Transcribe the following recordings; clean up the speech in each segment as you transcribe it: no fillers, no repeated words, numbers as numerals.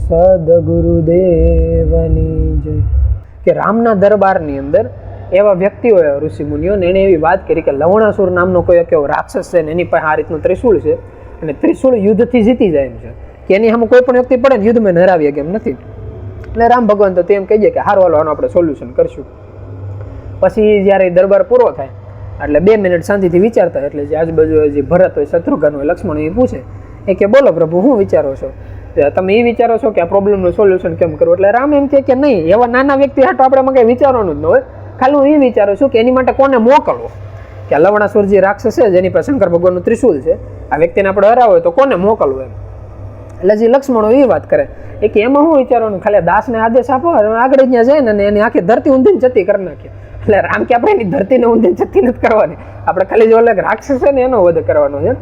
સદગુરુદેવની જય. કે રામના દરબારની અંદર એવા વ્યક્તિઓ ઋષિ મુનિઓ ને એને એવી વાત કરી કે લવણાસુર નામનો કોઈ એક એવો રાક્ષસ છે ને એની પાસે આ રીતનું ત્રિશૂળ છે અને ત્રિશૂળ યુદ્ધથી જીતી જાય એમ છે કે એની સામે કોઈ પણ વ્યક્તિ પડે ને યુદ્ધમાં નરાવી શકે એમ નથી. એટલે રામ ભગવાન તો તેમ કહી જાય કે હારું હાલો આનું આપણે સોલ્યુશન કરશું. પછી જ્યારે દરબાર પૂરો થાય એટલે 2 મિનિટ શાંતિથી વિચારતા એટલે જે આજુબાજુ જે ભરત હોય, શત્રુઘ્ન હોય, લક્ષ્મણ એ પૂછે એ કે બોલો પ્રભુ શું વિચારો છો, તમે એ વિચારો છો કે આ પ્રોબ્લેમનું સોલ્યુશન કેમ કરવું? એટલે રામ એમ કે નહીં, એવા નાના વ્યક્તિ હાટો આપણે કંઈ વિચારવાનું જ ન હોય, ખાલી હું એ વિચારું છું કે એની માટે કોને મોકલવો, કે લવણાસુરજી રાક્ષસ છે જેની પાસે શંકર ભગવાનનું ત્રિશૂલ છે, આ વ્યક્તિને આપણે હરાવો હોય તો કોને મોકલવું એમ. એટલે જે લક્ષ્મણો એ વાત કરે એ કે એમાં શું વિચારવાનું, ખાલી દાસને આદેશ આપો આગળ ત્યાં જાય ને એની આખી ધરતી ઊંધીને જતી કરી નાખીએ. એટલે રામ કે આપણે એની ધરતીને ઊંધીને જતી નથી કરવાની, આપણે ખાલી જો અલગ રાક્ષસ છે ને એનો વધ કરવાનો છે.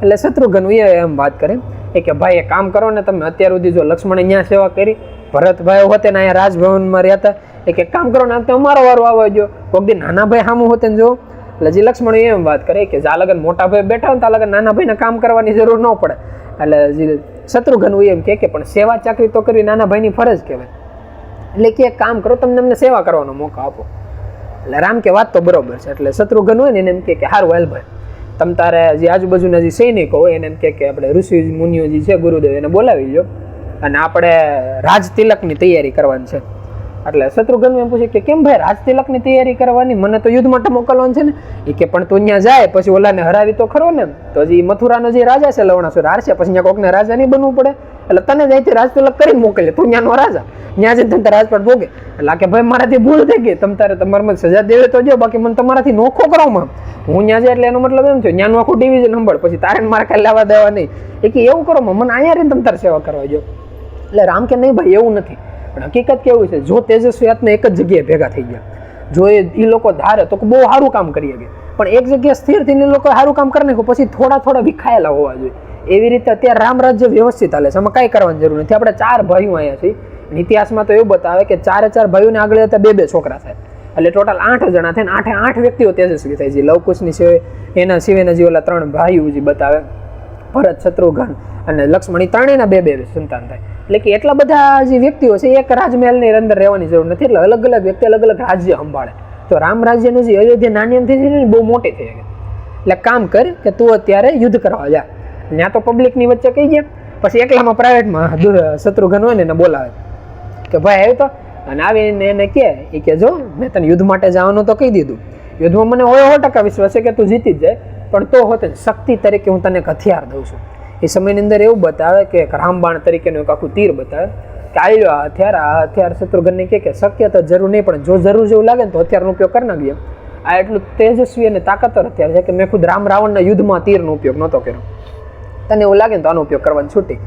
એટલે શત્રુઘ્ન એમ વાત કરે એ કે ભાઈ એક કામ કરો ને, તમે અત્યાર સુધી જો લક્ષ્મણે ત્યાં સેવા કરી, ભરતભાઈ હોતે ને અહીંયા રાજભવનમાં રહેતા, એક કામ કરો ને અમારો વારો આવવા જો, કોઈક દી નાના ભાઈ સામું હોતે ને જો. એટલે જે લક્ષ્મણ એમ વાત કરે કે જ્યાં લગન મોટા ભાઈ બેઠા હોય ત્યાં લગન નાના ભાઈને કામ કરવાની જરૂર ન પડે. એટલે જે શત્રુઘ્ન એમ કે પણ સેવા ચાકરી તો કરવી નાના ભાઈની ફરજ કહેવાય, એટલે કે એક કામ કરો, તમને અમને સેવા કરવાનો મોકો આપો. એટલે રામ કે વાત તો બરોબર છે. એટલે શત્રુઘ્ન હોય ને એને એમ કે હારું હાલ ભાઈ, તમ તારે જે આજુબાજુના જે સૈનિકો હોય એને એમ કે આપણે ઋષિ મુનિઓ જે છે ગુરુદેવ એને બોલાવી લો અને આપણે રાજ તિલકની તૈયારી કરવાની છે. એટલે શત્રુઘ્ન એમ પૂછે કે કેમ ભાઈ રાજ તિલકની તૈયારી કરવાની, મને તો યુદ્ધ માટે મોકલવાનું છે ને. એ કે પણ તું ત્યાં જાય પછી ઓલાને હરાવી તો ખરો ને, તો જે મથુરાનો જે રાજા છે લવણાસુર હારશે પછી ત્યાં કોકને રાજા નહીં બનવું પડે, એટલે તને જઈથી રાજ તિલક કરીને મોકલે, તું ત્યાંનો રાજા, ત્યાં જઈને તમે રાજપાટ ભોગે. એટલે કે ભાઈ મારાથી ભૂલ થઈ ગઈ, તમે તારે તમારે સજા દેવે તો જો, બાકી મને તમારાથી નોખો કરો માં, હું ત્યાં જાય એટલે એનો મતલબ એમ છે ત્યાંનું આખું ડિવિઝન સંભાળ, પછી તારે મારે કાંઈ લેવા દેવા નહીં. એ કે એવું કરો મને અહીંયા રહીને તમે તારે સેવા કરવા જો. એટલે રામ કે નહીં ભાઈ એવું નથી, પણ હકીકત કેવું છે, જો તેજસ્વી આત્મા એક જ જગ્યાએ ભેગા થઈ ગયા, જો એ લોકો ધારે તો બહુ સારું કામ કરી શકે, પણ એક જગ્યાએ સ્થિર થઈને લોકો સારું કામ કરી નાખો પછી થોડા થોડા વિખાયેલા હોવા જોઈએ. એવી રીતે અત્યારે રામ રાજ્ય વ્યવસ્થિત હાલે છે, એમાં કાંઈ કરવાની જરૂર નથી. આપણે 4 ભાઈઓ અહીંયા છીએ, ઇતિહાસમાં તો એવું બતાવે કે 4 ભાઈઓને આગળ જતા 2 છોકરા થાય, એટલે ટોટલ 8 જણા થાય ને 8 વ્યક્તિઓ તેજસ્વી થાય છે. લવકુશની સિવાય એના સિવાયના જે ઓલા 3 ભાઈઓ જે બતાવે, ભરત, શત્રુઘ્ન અને લક્ષ્મણ, 3 2 સંતાન થાય. એટલે કે એટલા બધા જે વ્યક્તિઓ છે એક રાજમહેલની અંદર રહેવાની જરૂર નથી, એટલે અલગ અલગ વ્યક્તિ અલગ અલગ રાજ્ય સંભાળે. તો રામ રાજ્યનું જે અયોધ્યા નાની એમથી છે ને બહુ મોટી થઈ ગઈ. એટલે કામ કર કે તું અત્યારે યુદ્ધ કરવા જા, ત્યાં તો પબ્લિકની વચ્ચે કહી ગયા, પછી એકલામાં પ્રાઇવેટમાં શત્રુઘ્ન હોય ને એને બોલાવે કે ભાઈ આવ્યો તો, અને આવીને એને કે જો મેં તને યુદ્ધ માટે જવાનું તો કહી દીધું, યુદ્ધમાં મને 100% વિશ્વાસ છે કે તું જીતી જ જાય, પણ તો હોતે શક્તિ તરીકે હું તને એક હથિયાર દઉં છું. એ સમયની અંદર એવું બતાવે કે રામબાણ તરીકેનું એક આખું તીર બતાવે કે આ હથિયાર શત્રુઘ્નને કે શક્ય તો જરૂર નહીં, પણ જો જરૂર જેવું લાગે ને તો હથિયારનો ઉપયોગ કરી નાખીએ. આ એટલું તેજસ્વી અને તાકાતવર હથિયાર છે કે મેં ખુદ રાવણના યુદ્ધમાં તીરનો ઉપયોગ નહોતો કર્યો, તને એવું લાગે ને તો આનો ઉપયોગ કરવાની છૂટી.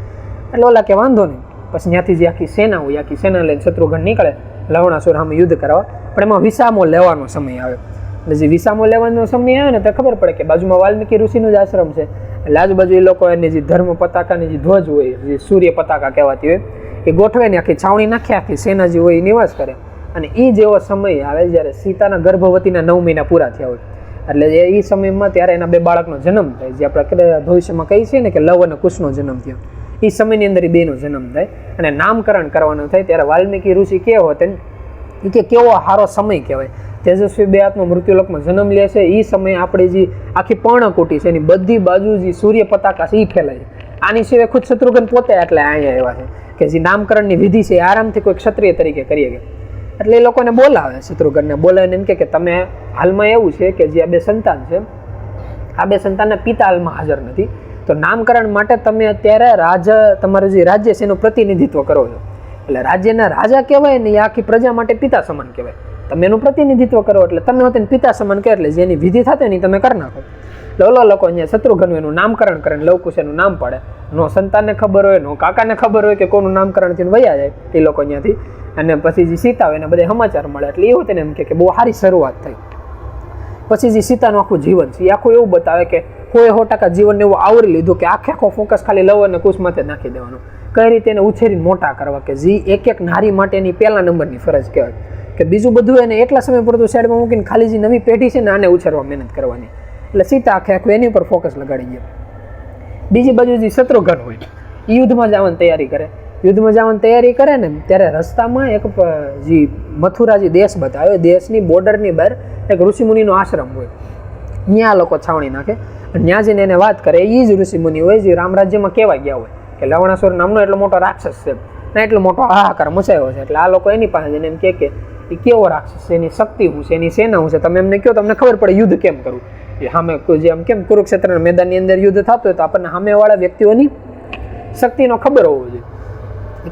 એટલે ઓલા કે વાંધો નહીં. પછી ત્યાંથી જે આખી સેના હોય, આખી સેના લઈને શત્રુઘ્ન નીકળે લવણાસુર સામે યુદ્ધ કરવા, પણ એમાં વિસામો લેવાનો સમય આવે. એટલે જે વિસામો લેવાનો સમય આવે ને તો ખબર પડે કે બાજુમાં વાલ્મીકી ઋષિનો જ આશ્રમ છે. એટલે આજુબાજુ એ લોકો એની જે ધર્મ પતાકાની જે ધ્વજ હોય, જે સૂર્ય પતાકા કહેવાતી હોય, એ ગોઠવે ને આખી છાવણી નાખી, આખી સેના જે હોય એ નિવાસ કરે. અને એ જેવો સમય આવે જ્યારે સીતાના ગર્ભવતીના 9 મહિના પૂરા થયા હોય, એટલે એ સમયમાં ત્યારે એના 2 બાળકનો જન્મ થાય, જે આપણે ભવિષ્યમાં કહીએ છીએ ને કે લવ અને કુશનો જન્મ થયો. એ સમયની અંદર એ 2નો જન્મ થાય અને નામકરણ કરવાનું થાય. ત્યારે વાલ્મીકી ઋષિ કેવો હોત એ કે કેવો સારો સમય કહેવાય, તેજસ્વી 2 આત્મા મૃત્યુલોકમાં જન્મ લે છે. એ સમયે આપણી જે આખી પર્ણકુટી છે એની બધી બાજુ જે સૂર્ય પતાકા છે એ ફેલાય છે. આની સિવાય ખુદ શત્રુઘ્ન પોતે એટલે અહીંયા એવા છે કે જે નામકરણની વિધિ છે આરામથી કોઈ ક્ષત્રિય તરીકે કરી શકે. એટલે એ લોકોને બોલાવે, શત્રુઘ્નને બોલાવીને એમ કે તમે હાલમાં એવું છે કે જે આ 2 સંતાન છે, આ 2 સંતાનના પિતા હાલમાં હાજર નથી, તો નામકરણ માટે તમે અત્યારે તમારું જે રાજ્ય છે એનું પ્રતિનિધિત્વ કરો છો. એટલે રાજ્યના રાજા કહેવાય ને એ આખી પ્રજા માટે પિતા સમાન કહેવાય. તમે એનું પ્રતિનિધિત્વ કરો એટલે તમે હોતે પિતા સમાન કહે, એટલે જેની વિધિ થતી ને તમે કરી નાખો. એટલે ઓલો લોકો અહીંયા શત્રુઘ્ન એનું નામકરણ કરે, લવકુશ એનું નામ પાડે. નો સંતાનને ખબર હોય, નો કાકાને ખબર હોય કે કોનું નામકરણ થઈને વયા જાય એ લોકો અહીંયાથી. અને પછી જે સીતા હોય એને બધા સમાચાર મળે, એટલે એ હોતે ને એમ કે બહુ સારી શરૂઆત થઈ. પછી જે સીતાનું આખું જીવન છે એ આખું એવું બતાવે કે 100% જીવનને એવું આવરી લીધું કે આખો ફોકસ ખાલી લવ અને કુશ માથે નાખી દેવાનો. કઈ રીતે એને ઉછેરીને મોટા કરવા કે જે એક નારી માટેની 1લા નંબરની ફરજ કહેવાય, કે બીજું બધું એને એટલા સમય પૂરતું સાઈડમાં મૂકીને ખાલી જે નવી પેઢી છે ને આને ઉછેરવા મહેનત કરવાની. એટલે સીતા આખું એની ઉપર ફોકસ લગાડી દે. બીજી બાજુ જે શત્રુઘ્ન હોય એ યુદ્ધમાં જવાની તૈયારી કરે. યુદ્ધમાં જવાની તૈયારી કરે ને ત્યારે રસ્તામાં એક જે મથુરા જે દેશ બતાવે, દેશની બોર્ડરની બહાર એક ઋષિમુનિનો આશ્રમ હોય, ત્યાં લોકો છાવણી નાખે. ત્યાં જઈને એને વાત કરે, એ જ ઋષિમુનિ હોય જે રામ રાજ્યમાં કહેવાય ગયા હોય કે લવણાસુર નામનો એટલો મોટો રાક્ષસ છે ને એટલો મોટો હાહાકાર મચાવ્યો છે. એટલે આ લોકો એની પાસે જઈને એમ કે એ કેવો રાક્ષસ છે, એની શક્તિ શું છે, એની સેના શું છે, તમે એમને કહો તમને ખબર પડે યુદ્ધ કેમ કરવું. એ સામે જેમ કેમ કુરુક્ષેત્રના મેદાનની અંદર યુદ્ધ થતું હોય તો આપણને સામેવાળા વ્યક્તિઓની શક્તિનો ખબર હોવો જોઈએ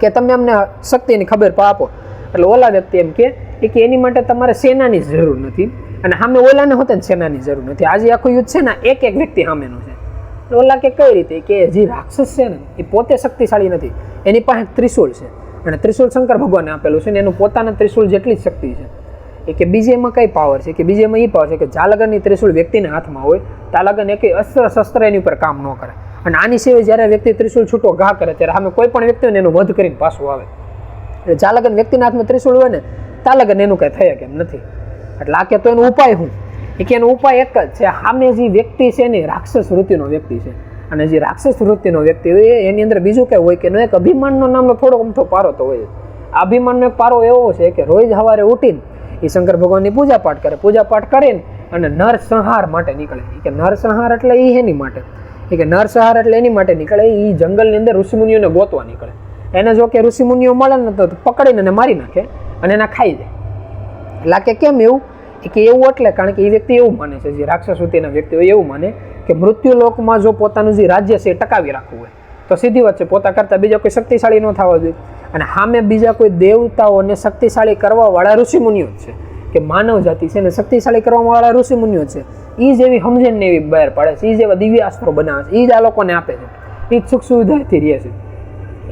કે તમે અમને શક્તિની ખબર આપો. એટલે ઓલા વ્યક્તિ એમ કે એની માટે તમારે સેનાની જરૂર નથી અને સામે ઓલાને હોતે સેનાની જરૂર નથી. આજે આખું યુદ્ધ છે ને એક એક વ્યક્તિ સામેનું છે. ઓલા કે કઈ રીતે કે જે રાક્ષસ છે ને એ પોતે શક્તિશાળી નથી, એની પાસે ત્રિશૂળ છે અને ત્રિશૂળ શંકર ભગવાને આપેલું છે ને એનું પોતાના ત્રિશૂળ જેટલી જ શક્તિ છે. એ કે બીજે એમાં કઈ પાવર છે કે બીજે એમાં એ પાવર છે કે જાલગનની ત્રિશૂળ વ્યક્તિના હાથમાં હોય તાલગન એક અસ્ત્ર શસ્ત્ર એની ઉપર કામ ન કરે. અને આની સિવાય જ્યારે વ્યક્તિ ત્રિશૂળ છૂટો ઘા કરે ત્યારે સામે કોઈ પણ વ્યક્તિ હોય એનું વધ કરીને પાછું આવે. એટલે જાલગન વ્યક્તિના હાથમાં ત્રિશૂળ હોય ને તાલગન એનું કઈ થયા કેમ નથી. એટલે આ કે તો એનો ઉપાય શું? કે એનો ઉપાય એક જ છે, સામે જે વ્યક્તિ છે ને રાક્ષસ વૃત્તિનો વ્યક્તિ છે અને જે રાક્ષસ વૃત્તિનો વ્યક્તિ હોય એની અંદર બીજું કઈ હોય કે એનો એક અભિમાનનો નામનો થોડો અમથો પારો તો હોય. અભિમાનનો એક પારો એવો છે કે રોજ સવારે ઉઠીને એ શંકર ભગવાનની પૂજા પાઠ કરીને અને નરસંહાર માટે નીકળે. કે નરસંહાર એટલે એ એની માટે કે નરસંહાર એટલે એની માટે નીકળે. એ જંગલની અંદર ઋષિમુનિઓને ગોતવા નીકળે. એને જો કે ઋષિમુનિઓ મળે ને તો પકડીને એને મારી નાખે અને એને ખાઈ જાય. એટલે કે કેમ એવું? કે એવું એટલે કારણ કે એ વ્યક્તિ એવું માને છે, જે રાક્ષસ વૃત્તિના વ્યક્તિ હોય એવું માને કે મૃત્યુ લોકમાં જો પોતાનું જે રાજ્ય છે એ ટકાવી રાખવું હોય તો સીધી વાત છે પોતા કરતાં બીજા કોઈ શક્તિશાળી ન થવા જોઈએ. અને સામે બીજા કોઈ દેવતાઓને શક્તિશાળી કરવાવાળા ઋષિમુનિઓ જ છે કે માનવ જાતિ છે ને શક્તિશાળી કરવાવાળા ઋષિમુનિઓ છે. એ જ એવી સમજણને એવી બહાર પાડે છે, એ જ એવા દિવ્યાસ્ત્રો બનાવે છે, એ જ આ લોકોને આપે છે, એ જ સુખ સુવિધાથી રહે છે.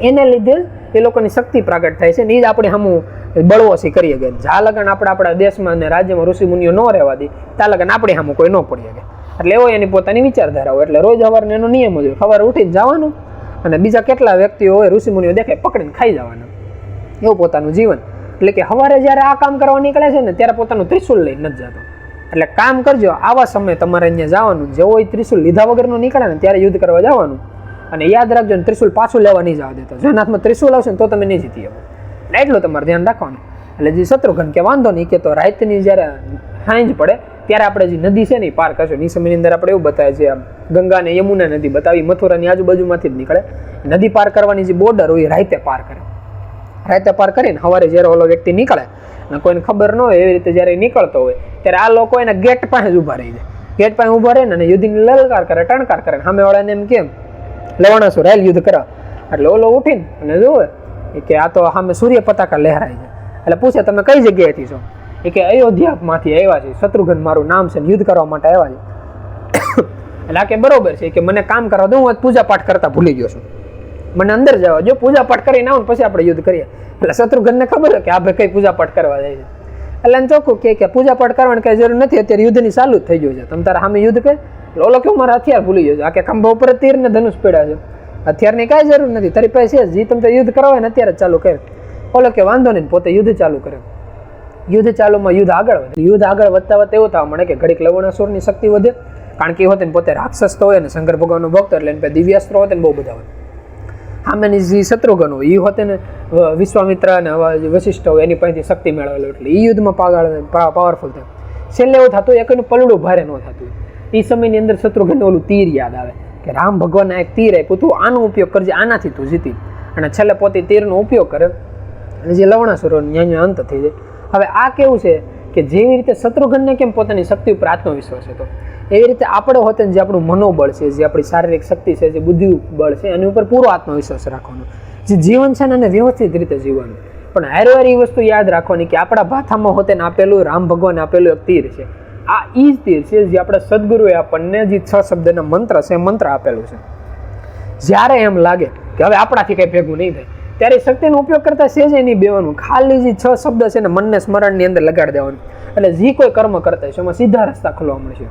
એને લીધે એ લોકોની શક્તિ પ્રગટ થાય છે ને એ જ આપણે હમું બળવોસી કરીએ ગયા. જાલગન આપણા દેશમાં અને રાજ્યમાં ઋષિમુનિઓ ન રહેવા દે તાલગન આપણે સામું કોઈ ન પડીએ ગયા. એટલે એવો એની પોતાની વિચારધારા હોય. એટલે રોજ સવારનો એનો નિયમ હોય, સવારે ઉઠીને જવાનું અને બીજા કેટલા વ્યક્તિઓ હોય ઋષિમુનિઓ દેખાય પકડીને ખાઈ જવાના, એવું પોતાનું જીવન. એટલે કે સવારે જ્યારે આ કામ કરવા નીકળે છે ને ત્યારે પોતાનું ત્રિશૂળ લઈને નથી જતો. એટલે કામ કરજો, આવા સમયે તમારે અહીંયા જવાનું, જેવો એ ત્રિશૂળ લીધા વગરનું નીકળે ને ત્યારે યુદ્ધ કરવા જવાનું. અને યાદ રાખજો ને ત્રિશૂળ પાછું લેવા નહીં જવા દેતા. જો હાથમાં ત્રિશૂળ આવશે ને તો તમે નહીં જીતી શકો. એટલું તમારે ધ્યાન રાખવાનું. એટલે જે શત્રુઘ્ન કે વાંધો નહીં કે તો રાતની જ્યારે સાંજ પડે ત્યારે આપણે જે નદી છે ને એ પાર કરશું. એ સમયની અંદર આપણે એવું બતાવે છે આમ ગંગા ને યમુના નદી બતાવી મથુરાની આજુબાજુમાંથી જ નીકળે. નદી પાર કરવાની જે બોર્ડર હોય એ રાતે પાર કરે. રાતે પાર કરીને સવારે જ્યારે ઓલો વ્યક્તિ નીકળે અને કોઈને ખબર ન હોય એવી રીતે જ્યારે નીકળતો હોય ત્યારે આ લોકો એના ગેટ પાસે જ ઊભા રહી જાય. ગેટ પાસે ઊભા રહે ને યુદ્ધની લલકાર કરે, ટણકાર કરે. સામેવાળાને એમ કેમ લવણાસુર હાલ યુદ્ધ કરાવ. એટલે ઓલો ઉઠીને અને જોવે કે આ તો સામે સૂર્ય પતાકા લહેરાય છે. એટલે પૂછે તમે કઈ જગ્યાએથી છો? એ કે અયોધ્યામાંથી આવ્યા છે, શત્રુઘ્ન મારું નામ છે, યુદ્ધ કરવા માટે આવ્યા છે. એટલે આ કે બરોબર છે કે મને કામ કરવા દો, હું પૂજા પાઠ કરતા ભૂલી ગયો છું, મને અંદર જવા જો, પૂજા પાઠ કરીને આવું પછી આપણે યુદ્ધ કરીએ. એટલે શત્રુઘ્નને ખબર કે આ ભાઈ કઈ પૂજા પાઠ કરવા જાય છે. એટલે એને ચોખ્ખું કે પૂજા પાઠ કરવાની કઈ જરૂર નથી, અત્યારે યુદ્ધની ચાલુ જ થઈ ગયું છે, તમે તારા સામે યુદ્ધ કરે. ઓલો કેવું મારા હથિયાર ભૂલી ગયો છે, આ કે ખંભા ઉપર તીર ને ધનુષ પડ્યા છે, હથિયારની કાંઈ જરૂર નથી, તારી પાસે છે જે તમે યુદ્ધ કરવા હોય ને અત્યારે જ ચાલુ કરે. ઓલો કે વાંધો નહીં, પોતે યુદ્ધ ચાલુ કરે. યુદ્ધ ચાલુમાં યુદ્ધ આગળ વધે. યુદ્ધ આગળ વધતા વધતા એવું થવા મળે કે ઘડીક લવણાસુરની શક્તિ વધે, કારણ કે એ હોતે ને પોતે રાક્ષસ તો હોય ને શંકર ભગવાનનો ભક્ત એટલે એને દિવ્યાસ્ત્રો હોતે ને બહુ બધા હોય. સામેની જે શત્રુઘ્ન હોય એ હોતે ને વિશ્વામિત્ર અને વશિષ્ઠ હોય એની પાસેથી શક્તિ મેળવેલો એટલે એ યુદ્ધમાં પાવરફુલ થાય. છેલ્લે એવું થતું એક એનું પલડું ભારે ન થતું. એ સમયની અંદર શત્રુઘ્ન ઓલું તીર યાદ આવે કે રામ ભગવાનને એક તીર આપ્યું, તું આનો ઉપયોગ કરજે, આનાથી તું જીતી. અને છેલ્લે પોતે તીરનો ઉપયોગ કરે અને જે લવણાસુરો ન્યાય અંત થઈ જાય. હવે આ કેવું છે કે જેવી રીતે શત્રુઘ્નને કેમ પોતાની શક્તિ ઉપર આત્મવિશ્વાસ હતો એવી રીતે આપણે હોતે જે આપણું મનોબળ છે, જે આપણી શારીરિક શક્તિ છે, જે બુદ્ધિ બળ છે એની ઉપર પૂરો આત્મવિશ્વાસ રાખવાનો. જે જીવન છે ને એને વ્યવસ્થિત રીતે જીવવાનું. પણ હારવાર એ વસ્તુ યાદ રાખવાની કે આપણા ભાથામાં હોતે આપેલું રામ ભગવાને આપેલું એક તીર છે. આ એ જ તીર છે જે આપણા સદગુરુએ આપણને જે 6 શબ્દના મંત્ર છે મંત્ર આપેલું છે. જ્યારે એમ લાગે કે હવે આપણાથી કંઈ ભેગું નહીં થાય ત્યારે શક્તિનો ઉપયોગ કરતા સેજે નહીં બેવાનું, ખાલી જે 6 શબ્દ છે ને મનને સ્મરણની અંદર લગાડી દેવાનું. એટલે જે કોઈ કર્મ કરતા છે એમાં સીધા રસ્તા ખોલવા મળશે.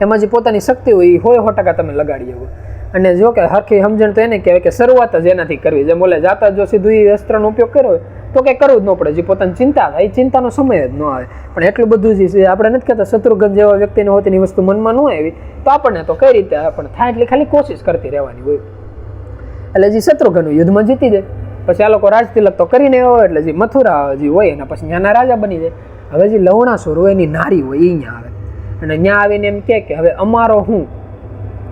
એમાં જે પોતાની શક્તિ હોય એ 100% તમે લગાડી જવું. અને જો કે હરખી સમજણ તો એને કહેવાય કે શરૂઆત જ એનાથી કરવી. જેમ બોલે જાતા જો સીધું એ અસ્ત્રનો ઉપયોગ કર્યો હોય તો કંઈ કરવું જ ન પડે. જે પોતાની ચિંતા થાય એ ચિંતાનો સમય જ ન આવે. પણ એટલું બધું જે છે આપણે નથી કહેતા શત્રુઘ્ન જેવા વ્યક્તિને હોય તેની વસ્તુ મનમાં ન આવી તો આપણને તો કઈ રીતે આપણે થાય એટલી ખાલી કોશિશ કરતી રહેવાની હોય. એટલે જે શત્રુઘ્ન યુદ્ધમાં જીતી જાય પછી આ લોકો રાજ તિલક તો કરીને હોય એટલે જે મથુરા જે હોય એના પછી ત્યાંના રાજા બની જાય. હવે જે લવણાસુર હોય એની નારી હોય એ ત્યાં આવે અને ત્યાં આવીને એમ કે હવે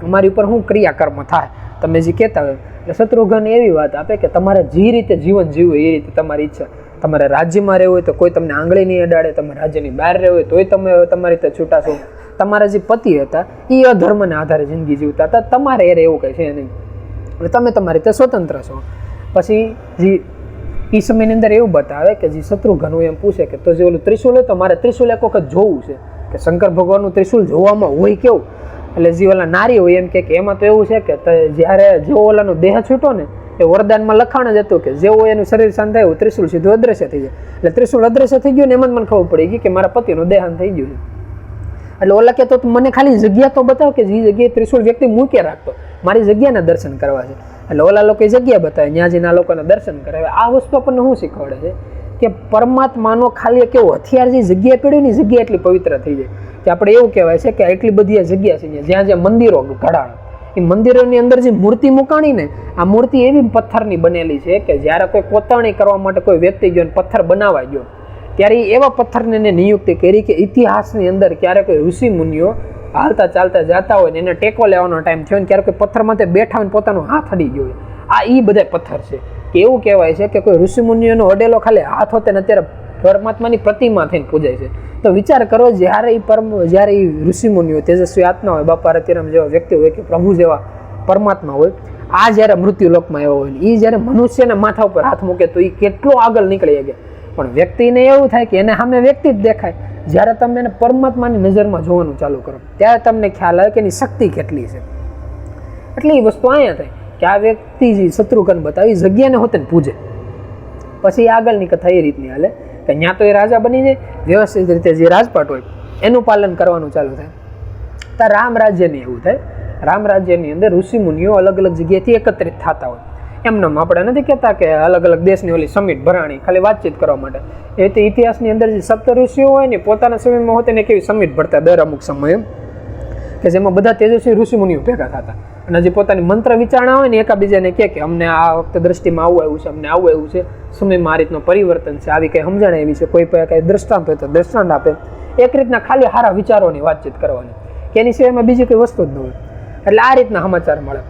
અમારી ઉપર શું ક્રિયાકર્મ થાય તમે જે કહેતા હોય. એટલે શત્રુઘ્ન એવી વાત આપે કે તમારે જે રીતે જીવન જીવવું એ રીતે તમારી ઈચ્છા. તમારે રાજ્યમાં રહેવું હોય તો કોઈ તમને આંગળી નહીં અડાડે, તમે રાજ્યની બહાર રહેવું હોય તોય તમે તમારી રીતે છૂટાશો. તમારા જે પતિ હતા એ અધર્મને આધારે જિંદગી જીવતા હતા, તમારે એ એવું કંઈ છે નહીં, એટલે તમે તમારી રીતે સ્વતંત્ર છો. પછી જે એ સમયની અંદર એવું બતાવે કે જે શત્રુઘ્ન એમ પૂછે કે તો જે ઓલું ત્રિશુલ હોય તો મારે ત્રિશુલ એક વખત જોવું છે કે શંકર ભગવાનનું ત્રિશુલ જોવામાં હોય કેવું. એટલે જે ઓલા નારી હોય એમ કે એમાં તો એવું છે કે જ્યારે જેવો ઓલાનો દેહ છૂટો ને એ વરદાનમાં લખાણ જ હતું કે જેવું એનું શરીર શાંત થાય એવું ત્રિશુલ સીધું અદ્રશ્ય થઈ જાય. એટલે ત્રિશુલ અદ્રશ્ય થઈ ગયું ને એમાં જ મને ખબર પડી ગઈ કે મારા પતિનું દેહાંત થઈ ગયું. એટલે ઓલા કહેતો મને ખાલી જગ્યા તો બતાવ કે જે જગ્યાએ ત્રિશુલ વ્યક્તિ મૂકે રાખતો, મારી જગ્યાના દર્શન કરવા છે. એટલે ઓલા લોકો જગ્યા બતાવે, ત્યાં જઈને આ લોકોને દર્શન કરાવે. આ વસ્તુ આપણને શું શીખવાડે છે કે પરમાત્માનો ખાલી એક એવું હથિયાર જે જગ્યા પડ્યું ને જગ્યા એટલી પવિત્ર થઈ જાય કે આપણે એવું કહેવાય છે કે એટલી બધી જગ્યા છે જ્યાં જ્યાં મંદિરો ઘડાણ, એ મંદિરોની અંદર જે મૂર્તિ મુકાણી ને આ મૂર્તિ એવી પથ્થરની બનેલી છે કે જ્યારે કોઈ કોતરણી કરવા માટે કોઈ વ્યક્તિ ગયો પથ્થર બનાવવા ગયો ત્યારે એવા પથ્થરને એને નિયુક્તિ કરી કે ઇતિહાસની અંદર ક્યારે કોઈ ઋષિ મુનિઓ હાલતા ચાલતા જતા હોય ને એને ટેકો લેવાનો ટાઈમ થયો ને ક્યારે કોઈ પથ્થરમાં તે બેઠા હોય પોતાનો હાથ અડી ગયો હોય. આ એ બધા પથ્થર છે કે એવું કહેવાય છે કે કોઈ ઋષિ મુનિઓનો અડેલો ખાલી હાથ હોતે ને અત્યારે પરમાત્માની પ્રતિમા થઈને પૂજાય છે. તો વિચાર કરો જ્યારે એ ઋષિ મુનિઓ તેજસ્વી આત્મા હોય, બાપા રતિરામ જેવા વ્યક્તિ હોય કે પ્રભુ જેવા પરમાત્મા હોય, આ જ્યારે મૃત્યુ લોકમાં આવ્યો હોય એ જ્યારે મનુષ્યના માથા ઉપર હાથ મૂકે તો એ કેટલો આગળ નીકળી ગયા. પણ વ્યક્તિને એવું થાય કે એને સામે વ્યક્તિ જ દેખાય. જ્યારે તમે એને પરમાત્માની નજરમાં જોવાનું ચાલુ કરો ત્યારે તમને ખ્યાલ આવે કે એની શક્તિ કેટલી છે. એટલે એ વસ્તુ અહીંયા થાય કે આ વ્યક્તિ જે શત્રુઘ્ન બતાવી જગ્યાને હોતે ને પૂજે. પછી આગળની કથા એ રીતની હાલે કે ત્યાં તો એ રાજા બની જાય, વ્યવસ્થિત રીતે જે રાજપાટ હોય એનું પાલન કરવાનું ચાલુ થાય. ત્યાં રામ રાજ્યની એવું થાય, રામ રાજ્યની અંદર ઋષિ મુનિઓ અલગ અલગ જગ્યાએથી એકત્રિત થતા હોય. એમને આપણે નથી કહેતા કે અલગ અલગ દેશની ઓલી સમિટ ભરાણી ખાલી વાતચીત કરવા માટે. એ રીતે ઇતિહાસની અંદર જે સપ્ત ઋષિઓ હોય ને પોતાના સમયમાં હોતે ને કેવી સમિટ ભરતા દર અમુક સમયે કે જેમાં બધા તેજસ્વી ઋષિ મુનિઓ ભેગા થતા અને જે પોતાની મંત્ર વિચારણા હોય ને એકાબીજાને કે અમને આ વખતે દ્રષ્ટિમાં આવું આવ્યું છે, અમને આવું આવ્યું છે, સમયમાં આ રીતનું પરિવર્તન છે, આવી કંઈ સમજણ એવી છે, કોઈ કંઈ દ્રષ્ટાંત હોય તો દ્રષ્ટાંત આપે. એક રીતના ખાલી સારા વિચારોની વાતચીત કરવાની કે એની સિવાયમાં બીજી કોઈ વસ્તુ જ ન હોય. એટલે આ રીતના સમાચાર મળે.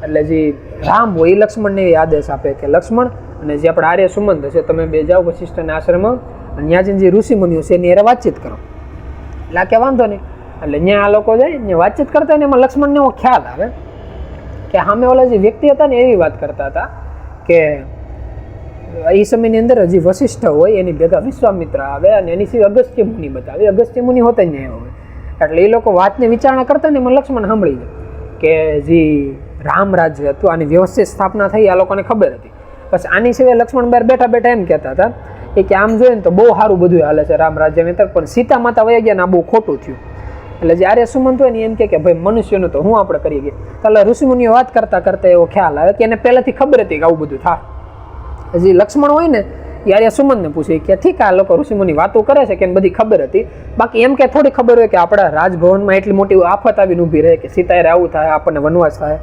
એટલે જે રામ હોય એ લક્ષ્મણને એ આદેશ આપે કે લક્ષ્મણ અને જે આપણે આર્ય સુમંત છે તમે બે જાઓ વશિષ્ઠના આશ્રમમાં અને ત્યાં જઈને જે ઋષિ મુનિઓ છે એની એરે વાતચીત કરો. એટલે આ કે વાંધો નહીં. એટલે ત્યાં આ લોકો જાય ત્યાં વાતચીત કરતા હોય ને એમાં લક્ષ્મણને એવો ખ્યાલ આવે કે સામે ઓલા જે વ્યક્તિ હતા ને એવી વાત કરતા હતા કે એ સમયની અંદર હજી વશિષ્ઠ હોય એની ભેગા વિશ્વામિત્ર આવે અને એની સિવાય અગસ્ત્ય મુનિ બતાવે. અગસ્ત્ય મુનિ હોતા જ નહીં હોય. એટલે એ લોકો વાતની વિચારણા કરતા ને એમાં લક્ષ્મણ સાંભળી જાય કે જે રામ રાજ્ય હતું આની વ્યવસ્થિત સ્થાપના થઈ આ લોકોને ખબર હતી. પછી આની સિવાય લક્ષ્મણ બાર બેઠા બેઠા એમ કહેતા હતા કે આમ જોઈએ ને તો બહુ સારું બધું હાલે છે રામ રાજ્યની અંદર, પણ સીતા માતા વયા ગયા ને આ બહુ ખોટું થયું. એટલે જે આર્ય સુમંત હોય ને એમ કે ભાઈ મનુષ્યનું તો હું આપણે કરીએ ગયા. એટલે ઋષિમુનિઓ વાત કરતા કરતા એવો ખ્યાલ આવે કે એને પહેલાથી ખબર હતી કે આવું બધું થાય. હજી લક્ષ્મણ હોય ને એ આર્ય સુમંતને પૂછે કે ઠીક આ લોકો ઋષિમુનિ વાતો કરે છે કે બધી ખબર હતી, બાકી એમ કે થોડી ખબર હોય કે આપણા રાજભવનમાં એટલી મોટી આફત આવીને ઊભી રહે કે સીતાએ આવું થાય, આપણને વનવાસ થાય.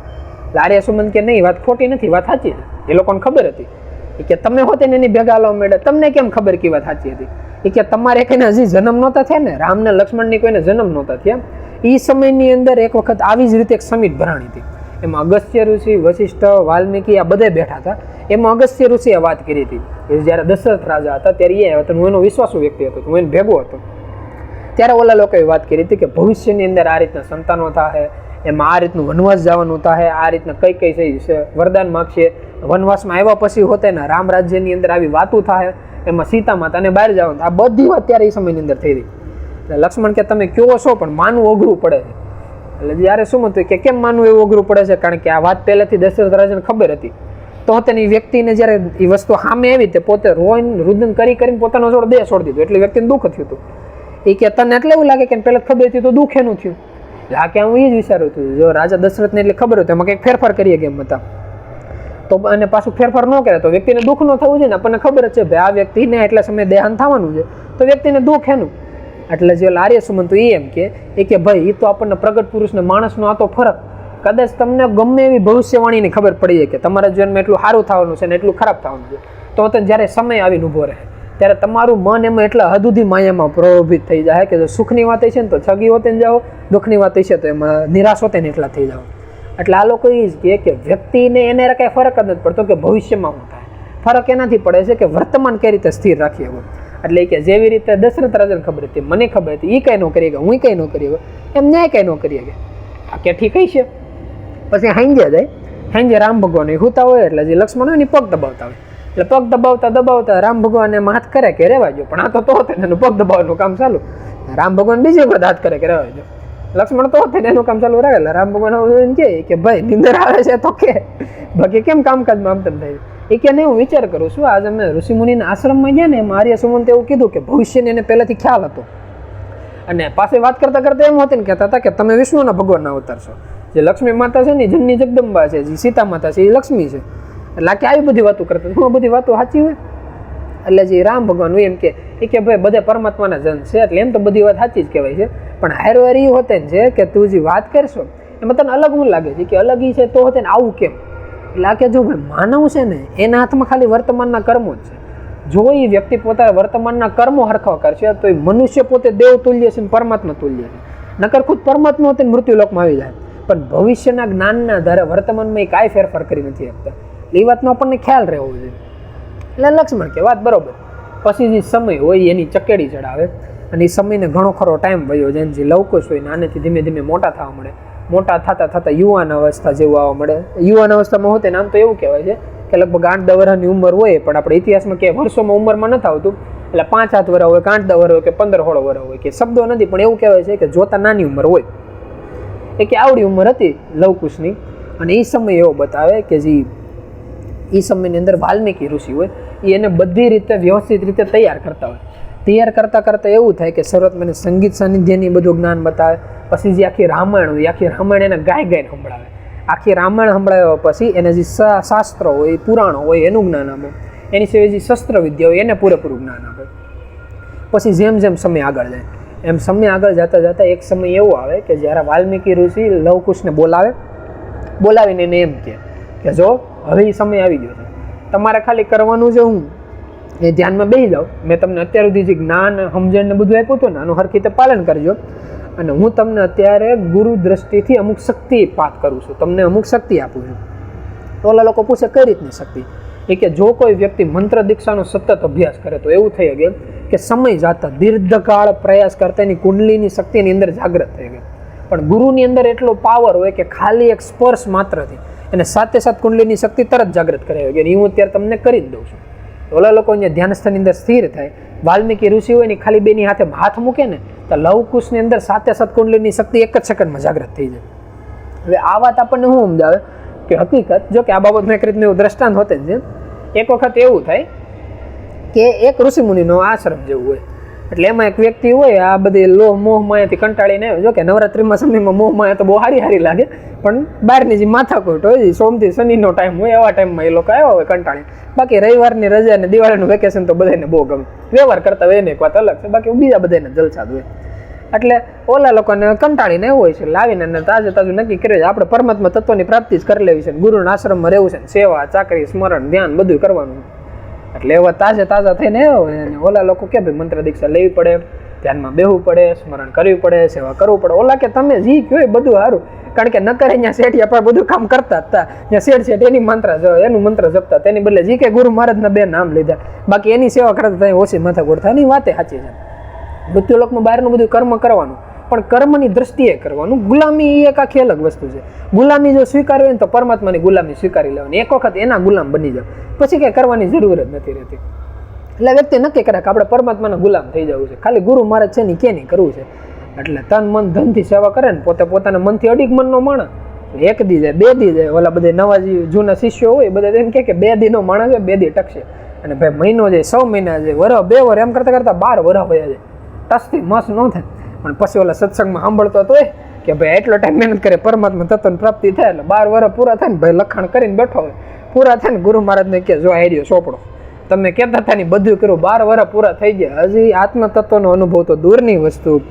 આર્ય સુમંત કે નહીં, વાત ખોટી નથી, વાત સાચી છે, એ લોકોને ખબર હતી. કે તમે હોતે ને એની ભેગા લો મેળે તમને કેમ ખબર કે વાત સાચી હતી? એ કે તમારે કઈને હજી જન્મ નહોતા થયા ને, રામને લક્ષ્મણની કોઈને જન્મ નહોતા થયા. એ સમયની અંદર એક વખત આવી જ રીતે એક સમિટ ભરાણી હતી. એમાં અગસ્ત્ય ઋષિ, વશિષ્ઠ, વાલ્મીકી આ બધા બેઠા હતા. એમાં અગસ્ત્ય ઋષિએ વાત કરી હતી જ્યારે દશરથ રાજા હતા ત્યારે એ આવ્યા હતા. હું એનો વિશ્વાસુ વ્યક્તિ હતો, હું એને ભેગો હતો. ત્યારે ઓલા લોકોએ વાત કરી હતી કે ભવિષ્યની અંદર આ રીતના સંતાનો થાય, એમાં આ રીતનું વનવાસ જવાનું થાય, આ રીતના કઈ કઈ છે વરદાન માગશે, વનવાસમાં આવ્યા પછી હોતે ને રામ રાજ્યની અંદર આવી વાતો થાય, એમાં સીતા માતાને બહાર જવાનું, આ બધી વાત ત્યારે એ સમયની અંદર થઈ રહી. એટલે લક્ષ્મણ કે તમે કયો છો પણ માનવું અઘરું પડે છે. એટલે જ્યારે શું હતું કે કેમ માનવું એવું અઘરું પડે છે? કારણ કે આ વાત પહેલેથી દશરથ રાજાને ખબર હતી. તો તેની વ્યક્તિને જ્યારે એ વસ્તુ સામે આવી તે પોતે રોઈને રુદન કરીને પોતાનો જોડે દેહ છોડી દીધો. એટલે વ્યક્તિને દુઃખ થયું હતું. એ કે તને એટલે એવું લાગે કે પહેલા ખબર હતી તો દુઃખ એનું થયું. આ કે હું એ જ વિચારું હતું જો રાજા દશરથને એટલે ખબર હતી એમાં કંઈક ફેરફાર કરીએ કેમ હતા તો અને પાછું ફેરફાર ન કરે તો વ્યક્તિને દુઃખ ન થવું જોઈએ ને. આપણને ખબર જ છે ભાઈ આ વ્યક્તિને એટલા સમય દેહાંત થવાનું છે તો વ્યક્તિને દુઃખ એનું. એટલે જે આર્ય સુમંત એ એમ કે ભાઈ એ તો આપણને પ્રગટ પુરુષને માણસનો આ તો ફરક કદાચ તમને ગમે એવી ભવિષ્યવાણીની ખબર પડી જાય કે તમારા જીવનમાં એટલું સારું થવાનું છે ને એટલું ખરાબ થવાનું છે, તો જ્યારે સમય આવીને ઊભો રહે ત્યારે તમારું મન એમાં એટલા હદ સુધી માયામાં પ્રભાવિત થઈ જાય કે જો સુખની વાત છે ને તો છગી હોતે ને જાઓ, દુઃખની વાત છે તો એમાં નિરાશ હોતે ને એટલા થઈ જાઓ. એટલે આ લોકો એ જ કહે કે વ્યક્તિને એને કાંઈ ફરક જ નથી પડતો કે ભવિષ્યમાં શું થાય. ફરક એનાથી પડે છે કે વર્તમાન કઈ રીતે સ્થિર રાખીએ. એટલે કે જેવી રીતે દશરથ રાજાને ખબર હતી, મને ખબર હતી, એ કંઈ ન કરી ગયા, હું કંઈ ન કરી એમ ન્યાય કંઈ ન કરી ગયા, કે ઠીક છે. પછી હાંજે જાય, હાંજે રામ ભગવાન હુતા હોય એટલે જે લક્ષ્મણ હોય ને પગ દબાવતા હોય, એટલે પગ દબાવતા દબાવતા રામ ભગવાન એમ હાથ કરે કે રેવા જો, પણ આ તો એનું પગ દબાવવાનું કામ ચાલુ. રામ ભગવાન બીજી વખત હાથ કરે કે રેવા જો, લક્ષ્મણ તો એનું કામ ચાલુ રાખે. રામ ભગવાન કે ભાઈ નિંદર આવે છે તો કે બાકી કેમ કામકાજમાં આમ તેમ થાય. એ કે હું વિચાર કરું છું, આજે અમે ઋષિમુનિના આશ્રમમાં ગયા ને એમાં આર્ય સુમંતે એવું કીધું કે ભવિષ્યને એને પહેલાથી ખ્યાલ હતો. અને પાસે વાત કરતા કરતા એમ હતી ને કહેતા હતા કે તમે વિષ્ણુના ભગવાનના અવતાર છો. જે લક્ષ્મી માતા છે ને જનની જગદંબા છે, જે સીતા માતા છે એ લક્ષ્મી છે. એટલે કે આવી બધી વાતો કરતા, હું બધી વાતો સાચી હોય. એટલે જે રામ ભગવાન હોય એમ કે ભાઈ બધા પરમાત્માના જન છે, એટલે એમ તો બધી વાત સાચી જ કહેવાય છે. પણ હારવાર એ હોતે ને છે કે તું જે વાત કરશો એમાં તને અલગ શું લાગે છે કે અલગ એ છે તો હોતે ને આવું કેમ. એટલે આ કે જો ભાઈ માનવ છે ને એના હાથમાં ખાલી વર્તમાનના કર્મો જ છે. જો એ વ્યક્તિ પોતાના વર્તમાનના કર્મો હરખા કરશે તો એ મનુષ્ય પોતે દેવ તુલ્ય છે, પરમાત્મા તુલ્ય છે. નકર ખુદ પરમાત્મા હોતે મૃત્યુલોકમાં આવી જાય. પણ ભવિષ્યના જ્ઞાનના આધારે વર્તમાનમાં એ કાંઈ ફેરફાર કરી નથી શકતા. એ વાતનો આપણને ખ્યાલ રહેવો જોઈએ. એટલે લક્ષ્મણ કે વાત બરોબર. પછી જે સમય હોય એની ચકેડી ચડાવે અને એ સમયને ઘણો ખરો ટાઈમ વયો જાય. જે લવકુશ હોય નાનેથી ધીમે ધીમે મોટા થવા મળે, મોટા થતા થતા યુવાન અવસ્થા જેવું આવવા મળે. યુવાન અવસ્થામાં હોતે ને આમ તો એવું કહેવાય છે કે લગભગ 8-10 વર્ષની ઉંમર હોય, પણ આપણે ઇતિહાસમાં કે વર્ષોમાં ઉંમરમાં નથી આવતું. એટલે 5-7 વર્ષ હોય કે 8-10 વર્ષ હોય કે 15-16 વર્ષ હોય કે શબ્દો નથી, પણ એવું કહેવાય છે કે જોતા નાની ઉંમર હોય. એ કે આવડી ઉંમર હતી લવકુશની. અને એ સમય એવો બતાવે કે જે એ સમયની અંદર વાલ્મીકી ઋષિ હોય એ એને બધી રીતે વ્યવસ્થિત રીતે તૈયાર કરતા હોય. તૈયાર કરતાં કરતાં એવું થાય કે શરૂઆતમાં એને સંગીત સાનિધ્યની બધું જ્ઞાન બતાવે. પછી જે આખી રામાયણ હોય, આખી રામાયણ એને ગાઈને સંભળાવે. આખી રામાયણ સંભળાવ્યા પછી એને જે શાસ્ત્રો હોય, પુરાણો હોય એનું જ્ઞાન આપે. એની સિવાય જે શસ્ત્ર વિદ્યા હોય એને પૂરેપૂરું જ્ઞાન આપે. પછી જેમ જેમ સમય આગળ જાય એમ સમય આગળ જતા જતા એક સમય એવો આવે કે જ્યારે વાલ્મીકી ઋષિ લવકુશને બોલાવીને એને એમ કે જો હવે એ સમય આવી ગયો છે, તમારે ખાલી કરવાનું છે હું એ ધ્યાનમાં બેસી જાઓ. મેં તમને અત્યાર સુધી જે જ્ઞાન સમજણને બધું આપ્યું હતું ને આનું હરખી રીતે પાલન કરજો. અને હું તમને અત્યારે ગુરુ દ્રષ્ટિથી અમુક શક્તિ પાત કરું છું, તમને અમુક શક્તિ આપું છું. તો ઓલા લોકો પૂછે કઈ રીતની શક્તિ? એ કે જો કોઈ વ્યક્તિ મંત્ર દીક્ષાનો સતત અભ્યાસ કરે તો એવું થઈ ગયું કે સમય જાતા દીર્ઘકાળ પ્રયાસ કરતા એની કુંડલીની શક્તિ એની અંદર જાગૃત થઈ ગઈ. પણ ગુરુની અંદર એટલો પાવર હોય કે ખાલી એક સ્પર્શ માત્રથી એને સાથે કુંડલીની શક્તિ તરત જાગૃત કરાવી ગઈ. હું અત્યારે તમને કરી જ દઉં છું. ઓલા લોકો અહીંયા ધ્યાન સ્થાનની અંદર સ્થિર થાય. વાલ્મીકી ઋષિ હોય ને ખાલી બેની હાથે હાથ મૂકે ને તો લવકુશની અંદર સાથે કુંડલીની શક્તિ એક જ સેકન્ડમાં જાગૃત થઈ જાય. હવે આ વાત આપણને શું સમજાવે કે હકીકત, જો કે આ બાબતમાં એક રીતનું એવું દ્રષ્ટાંત હોતે છે. એક વખત એવું થાય કે એક ઋષિમુનિનો આશ્રમ જેવું હોય, એટલે એમાં એક વ્યક્તિ હોય આ બધી લોહ મોહ માયાથી કંટાળીને આવ્યો. જો કે નવરાત્રિમાં સમયમાં મોહ માયા તો બહુ સારી લાગે, પણ બહારની જે માથાકૂટ હોય સોમથી શનિનો ટાઈમ હોય એવા ટાઈમમાં એ લોકો આવ્યા હોય કંટાળી. બાકી રવિવારની રજા અને દિવાળીનું વેકેશન તો બધાને બહુ ગમે. વ્યવહાર કરતા હોય એને એક વાત અલગ છે, બાકી બીજા બધાને જલસા જ હોય. એટલે ઓલા લોકોને કંટાળીને એવું હોય છે લાવીને તાજું નક્કી કર્યું છે આપણે પરમાત્મા તત્વની પ્રાપ્તિ જ કરી લેવી છે, ગુરુના આશ્રમમાં રહેવું છે, સેવા ચાકરી સ્મરણ ધ્યાન બધું કરવાનું. એટલે એવા તાજા થઈને હોય. ઓલા લોકો કે ભાઈ મંત્ર દીક્ષા લેવી પડે, ધ્યાનમાં બેહવું પડે, સ્મરણ કરવી પડે, સેવા કરવું પડે. ઓલા કે તમે જી કહો બધું સારું, કારણ કે ન કરે અહીંયા શેઠિયા પણ બધું કામ કરતા હતા. ત્યાં શેઠ એની એનું મંત્ર જપતા, તેની બદલે જી કે ગુરુ મહારાજના 2 નામ લીધા, બાકી એની સેવા કરતા ત્યાં ઓછી માથાકૂટ થાય. એની વાતે સાચી છે. મૃત્યુલોકમાં બહારનું બધું કર્મ કરવાનું, પણ કર્મની દ્રષ્ટિએ કરવાનું. ગુલામી એ એક આખી અલગ વસ્તુ છે. ગુલામી જો સ્વીકારવી હોય ને તો પરમાત્માની ગુલામી સ્વીકારી લેવાની. એક વખત એના ગુલામ બની જાવ પછી કંઈ કરવાની જરૂર જ નથી રહેતી. એટલે વ્યક્તિ નક્કી કરે કે આપણે પરમાત્માના ગુલામ થઈ જવું છે, ખાલી ગુરુ મહારાજ છે ને કે નહીં કરવું છે. એટલે તન મન ધનથી સેવા કરે ને પોતે પોતાના મનથી અડીક મનનો માણસ 1 દી જાય 2 દી જાય. ઓલા બધા નવા જૂના શિષ્યો હોય બધા એમ કે 2 દીનો માણસ હોય 2 દી ટકશે. અને ભાઈ મહિનો જાય 6 મહિના જાય વરસ 2 વર્ષ એમ કરતાં 12 વર્ષ વયા જાય. ટસથી મસ ન થાય. પણ પછી ઓલા સત્સંગમાં સાંભળતો હતો કે ભાઈ એટલો ટાઈમ મહેનત કરે પરમાત્મા તત્વની પ્રાપ્તિ થાય. એટલે 12 વર્ષ પૂરા થાય ને ભાઈ લખાણ કરીને બેઠો હોય, પૂરા થાય ને ગુરુ મહારાજને કે જો આઈડિયો સોંપડો, તમે કહેતા હતા ને બધું કર્યું, 12 વર્ષ પૂરા થઈ ગયા, હજી આત્મ તત્વનો અનુભવ તો દૂરની વસ્તુ,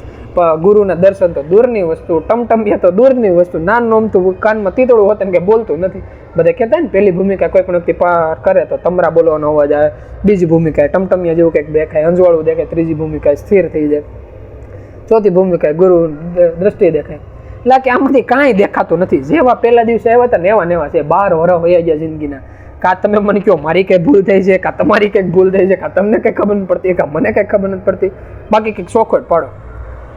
ગુરુના દર્શન તો દૂરની વસ્તુ, ટમટમિયા તો દૂરની વસ્તુ, નાનું અમતું કાનમાં તીતળું હોત ને કે બોલતું નથી. બધા કહેતા ને પહેલી ભૂમિકા કોઈ પણ વ્યક્તિ પાર કરે તો તમરા બોલવાનો અવાજ આવે, બીજી ભૂમિકા ટમટમિયા જેવું કંઈક દેખાય, અંજવાળું દેખાય, ત્રીજી ભૂમિકા સ્થિર થઈ જાય, ચોથી ભૂમિકા ગુરુ દ્રષ્ટિ દેખાય. એટલે કે આમાંથી કાંઈ દેખાતું નથી. જેવા પહેલા દિવસે આવ્યા હતા ને એવા ને એવા છે. 12 વર્ષ વયા ગયા જિંદગીના. કાં તમે મને કહો મારી કંઈ ભૂલ થઈ છે, કાં તમારી કંઈક ભૂલ થઈ છે, કાં તમને કંઈ ખબર નથી પડતી, કાં મને કંઈ ખબર નથી પડતી, બાકી કંઈક ચોખવટ પાડો.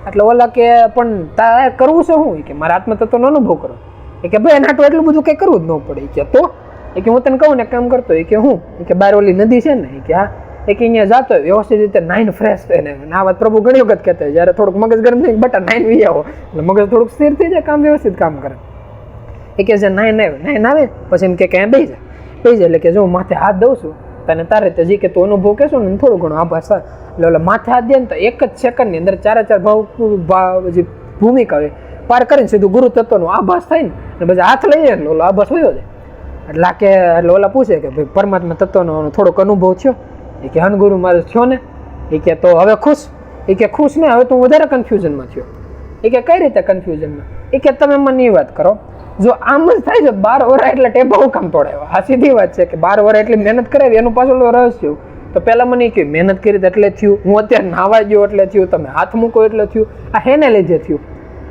એટલે ઓલા કે પણ તારે કરવું છે શું? કે મારા આત્મતત્વનો અનુભવ કરો. એ કે ભાઈ એના એટલું બધું કંઈ કરવું જ ન પડે. કે તો એ કે હું તને કહું ને કામ કરતો. એ કે હું? એ કે બહાર ઓલી નદી છે ને, એ કે હા. એ કે અહીંયા જતો હોય વ્યવસ્થિત રીતે નાઈન ફ્રેશ થઈને. આ વાત પ્રભુ ઘણી વખત કહેતા હોય, જ્યારે થોડુંક મગજ ગરમ થઈ બટા નાઈન વી આવો એટલે મગજ થોડુંક સ્થિર થઈ જાય, કામ વ્યવસ્થિત કામ કરે. એ કે છે નાઈન આવે પછી એમ કે ક્યાંય બેસી જાય. એટલે કે જો માથે હાથ દઉં છું તને તારે તે જી કે તું અનુભવ કહેશો ને થોડું ઘણું આભાસ થાય. એટલે ઓલા માથે હાથ દે ને તો એક જ સેકન્ડની અંદર 4 જે ભૂમિકા હોય પાર કરીને સીધું ગુરુ તત્વનો આભાસ થાય ને પછી હાથ લઈ જાય એટલે ઓલો આભાસ વયો જાય. એટલે ઓલા પૂછે કે ભાઈ પરમાત્મા તત્વનો થોડોક અનુભવ થયો? એ કે હન ગુરુ મારે થયો ને. એ કે તો હવે ખુશ? એ કે ખુશ ને, હવે તું વધારે કન્ફ્યુઝનમાં થયો. એ કે કઈ રીતે કન્ફ્યુઝનમાં? એ કે તમે મને એ વાત કરો, જો આમ જ થાય છે 12 વર્ષ એટલે ટેબા હું કામ તોડાવ્યા? આ સીધી વાત છે કે 12 વર્ષ એટલી મહેનત કરાવી એનું પાછળ રહસ્ય. તો પહેલા મને કહ્યું મહેનત કરી એટલે થયું, હું અત્યારે નાવા ગયો એટલે થયું, તમે હાથ મૂકો એટલે થયું, આ હેને લીધે થયું.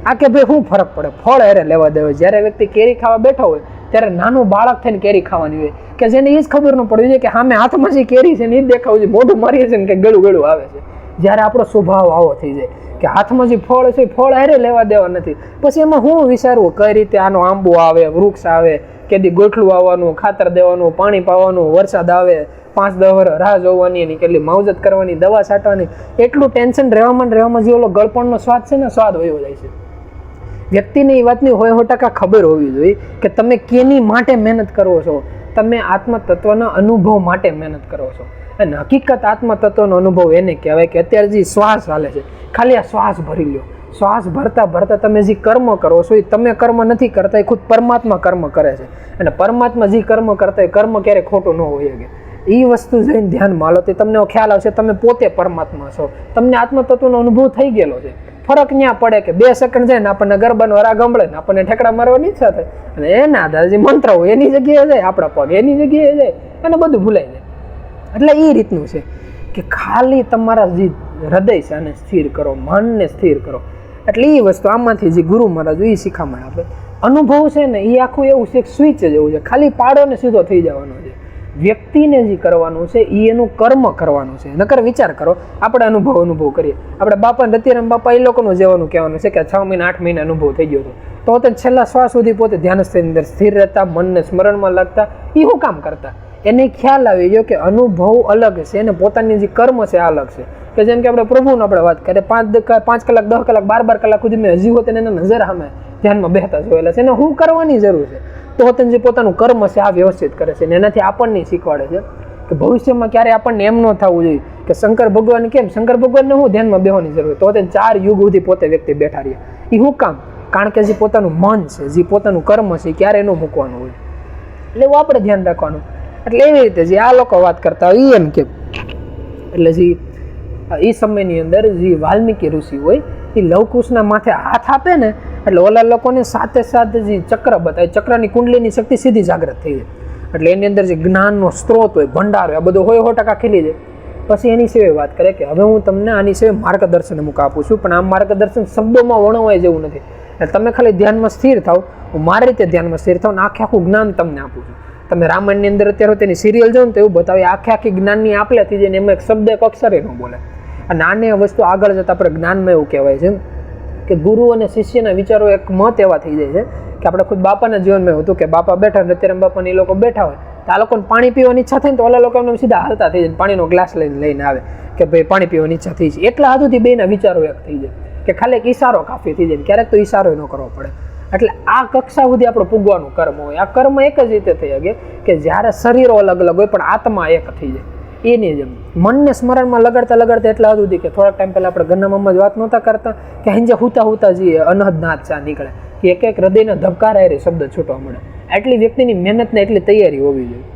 આ કે ભાઈ શું ફરક પડે? ફળ હેરે લેવા દેવા. જ્યારે વ્યક્તિ કેરી ખાવા બેઠો હોય ત્યારે નાનું બાળક થઈને કેરી ખાવાની હોય કે જેને એ જ ખબર ન પડવી જોઈએ કે સામે હાથમાં જે કેરી છે ને એ જ દેખાવું છે, મોઢું મારીએ છે ને કે ગળું આવે છે. જ્યારે આપણો સ્વભાવ આવો થઈ જાય કે હાથમાં જે ફળ છે ફળ હેરે લેવા દેવા નથી, પછી એમાં હું વિચારવું કઈ રીતે આનો આંબો આવે, વૃક્ષ આવે, કેદી ગોઠલું આવવાનું, ખાતર દેવાનું, પાણી પાવાનું, વરસાદ આવે, 5-10 વર્ષ રાહ જોવાની, એની કેટલી માવજત કરવાની, દવા છાંટવાની, એટલું ટેન્શન રહેવામાં જે ઓલો ગળપણનો સ્વાદ છે ને સ્વાદ વયો જાય છે. વ્યક્તિને એ વાતની 100% ખબર હોવી જોઈએ કે તમે કેની માટે મહેનત કરો છો. તમે આત્મતત્વના અનુભવ માટે મહેનત કરો છો. અને હકીકત આત્મતત્વનો અનુભવ એને કહેવાય કે અત્યારે જે શ્વાસ હાલે છે ખાલી આ શ્વાસ ભરી લો. શ્વાસ ભરતા ભરતા તમે જે કર્મ કરો છો એ તમે કર્મ નથી કરતા, એ ખુદ પરમાત્મા કર્મ કરે છે. અને પરમાત્મા જે કર્મ કરતા એ કર્મ ક્યારેય ખોટું ન હોય શકે. એ વસ્તુ જોઈને ધ્યાનમાં લો તો તમને ખ્યાલ આવશે તમે પોતે પરમાત્મા છો. તમને આત્મતત્વનો અનુભવ થઈ ગયેલો છે. ફરક ત્યાં પડે કે 2 સેકન્ડ જાય ને આપણને ગરબાનો રાગ ગંભળે ને આપણને ઠેકડા મારવાની ઈચ્છા થાય અને એના આધારે જે મંત્ર હોય એની જગ્યાએ જાય, આપણા પગ એની જગ્યાએ જાય અને બધું ભૂલાઈ જાય. એટલે એ રીતનું છે કે ખાલી તમારા જે હૃદય છે આને સ્થિર કરો, મનને સ્થિર કરો. એટલે એ વસ્તુ આમાંથી જે ગુરુ મહારાજ એ શીખામણ આપે. અનુભવ છે ને એ આખું એવું છે, સ્વિચ જ એવું છે, ખાલી પાડો ને સીધો થઈ જવાનો છે. વ્યક્તિને જે કરવાનું છે એ એનું કર્મ કરવાનું છે. નકર વિચાર કરો, આપણે અનુભવ કરીએ. આપણે બાપા રતિરામ બાપા એ લોકોનું જવાનું કહેવાનું છે કે 6 મહિના 8 મહિના અનુભવ થઈ ગયો હતો તો છેલ્લા શ્વાસ સુધી પોતે ધ્યાનસ્થની અંદર સ્થિર રહેતા, મનને સ્મરણમાં લાગતા. એ શું કામ કરતા? એને ખ્યાલ આવી ગયો કે અનુભવ અલગ છે અને પોતાની જે કર્મ છે આ અલગ છે. કે જેમ કે આપણે પ્રભુને આપણે વાત કરીએ 5 કલાક 10 કલાક 12 કલાક સુધી મેં હજી હોત એને નજર સામે ધ્યાનમાં બેહતા જોયેલા છે. એને શું કરવાની જરૂર છે? તો હોતન જે પોતાનું કર્મ છે આ વ્યવસ્થિત કરે છે. એનાથી આપણને શીખવાડે છે કે ભવિષ્યમાં ક્યારે આપણને એમ ન થવું જોઈએ કે શંકર ભગવાન કેમ, શંકર ભગવાનને હું ધ્યાનમાં બેહવાની જરૂર તો હોતન 4 યુગ સુધી પોતે વ્યક્તિ બેઠા રહે. એ શું કામ? કારણ કે જે પોતાનું મન છે, જે પોતાનું કર્મ છે ક્યારે ન મૂકવાનું હોય. એટલે એવું આપણે ધ્યાન રાખવાનું. એટલે એવી રીતે જે આ લોકો વાત કરતા હોય એમ કે એટલે જે એ સમયની અંદર જે વાલ્મીકી ઋષિ હોય એ લવકુશના માથે હાથ આપે ને એટલે ઓલા લોકોને સાથે જે ચક્ર બતાવે, ચક્રની કુંડલીની શક્તિ સીધી જાગૃત થઈ જાય. એટલે એની અંદર જે જ્ઞાનનો સ્ત્રોત હોય, ભંડાર હોય, આ બધો 100% ખીલી જાય. પછી એની સિવાય વાત કરે કે હવે હું તમને આની સિવાય માર્ગદર્શન અમુક આપું છું, પણ આ માર્ગદર્શન શબ્દોમાં વર્ણવાય જેવું નથી. એટલે તમે ખાલી ધ્યાનમાં સ્થિર થાવ, હું મારી રીતે ધ્યાનમાં સ્થિર થાવ ને આખું જ્ઞાન તમને આપું છું. તમે રામાયણની અંદર અત્યારે તેની સિરિયલ જો ને તો એવું બતાવે આખી જ્ઞાનની આપલે થઈ જાય ને એમાં એક શબ્દ એક અક્ષરે ન બોલે. અને આને વસ્તુ આગળ જતાં આપણે જ્ઞાનમાં એવું કહેવાય છે કે ગુરુ અને શિષ્યના વિચારો એક મત એવા થઈ જાય છે કે આપણે ખુદ બાપાના જીવનમાં એવું હતું કે બાપા બેઠા ને અત્યારે બાપાને એ લોકો બેઠા હોય તો આ લોકોને પાણી પીવાની ઈચ્છા થાય ને તો ઓલા લોકો એમને સીધા હાલતા થઈ જાય, પાણીનો ગ્લાસ લઈને આવે કે ભાઈ પાણી પીવાની ઈચ્છા થઈ છે. એટલા હદુથી બેના વિચારો એક થઈ જાય કે ખાલી એક ઈશારો કાફી થઈ જાય, ક્યારેક તો ઈશારો ન કરવો પડે. એટલે આ કક્ષા સુધી આપણે પૂગવાનું કર્મ હોય. આ કર્મ એક જ રીતે થઈ શકે કે જ્યારે શરીરો અલગ અલગ હોય પણ આત્મા એક થઈ જાય. એની જેમ મનને સ્મરણમાં લગાડતા એટલા હદ સુધી કે થોડાક ટાઈમ પહેલાં આપણે ઘરના મમ્મા જ વાત નહોતા કરતા કે હંજે હુતા જે અનહદ નાદ ચા નીકળે કે એક હૃદયના ધબકારા એ શબ્દ છૂટવા મળે. એટલી વ્યક્તિની મહેનત ને એટલી તૈયારી હોવી જોઈએ.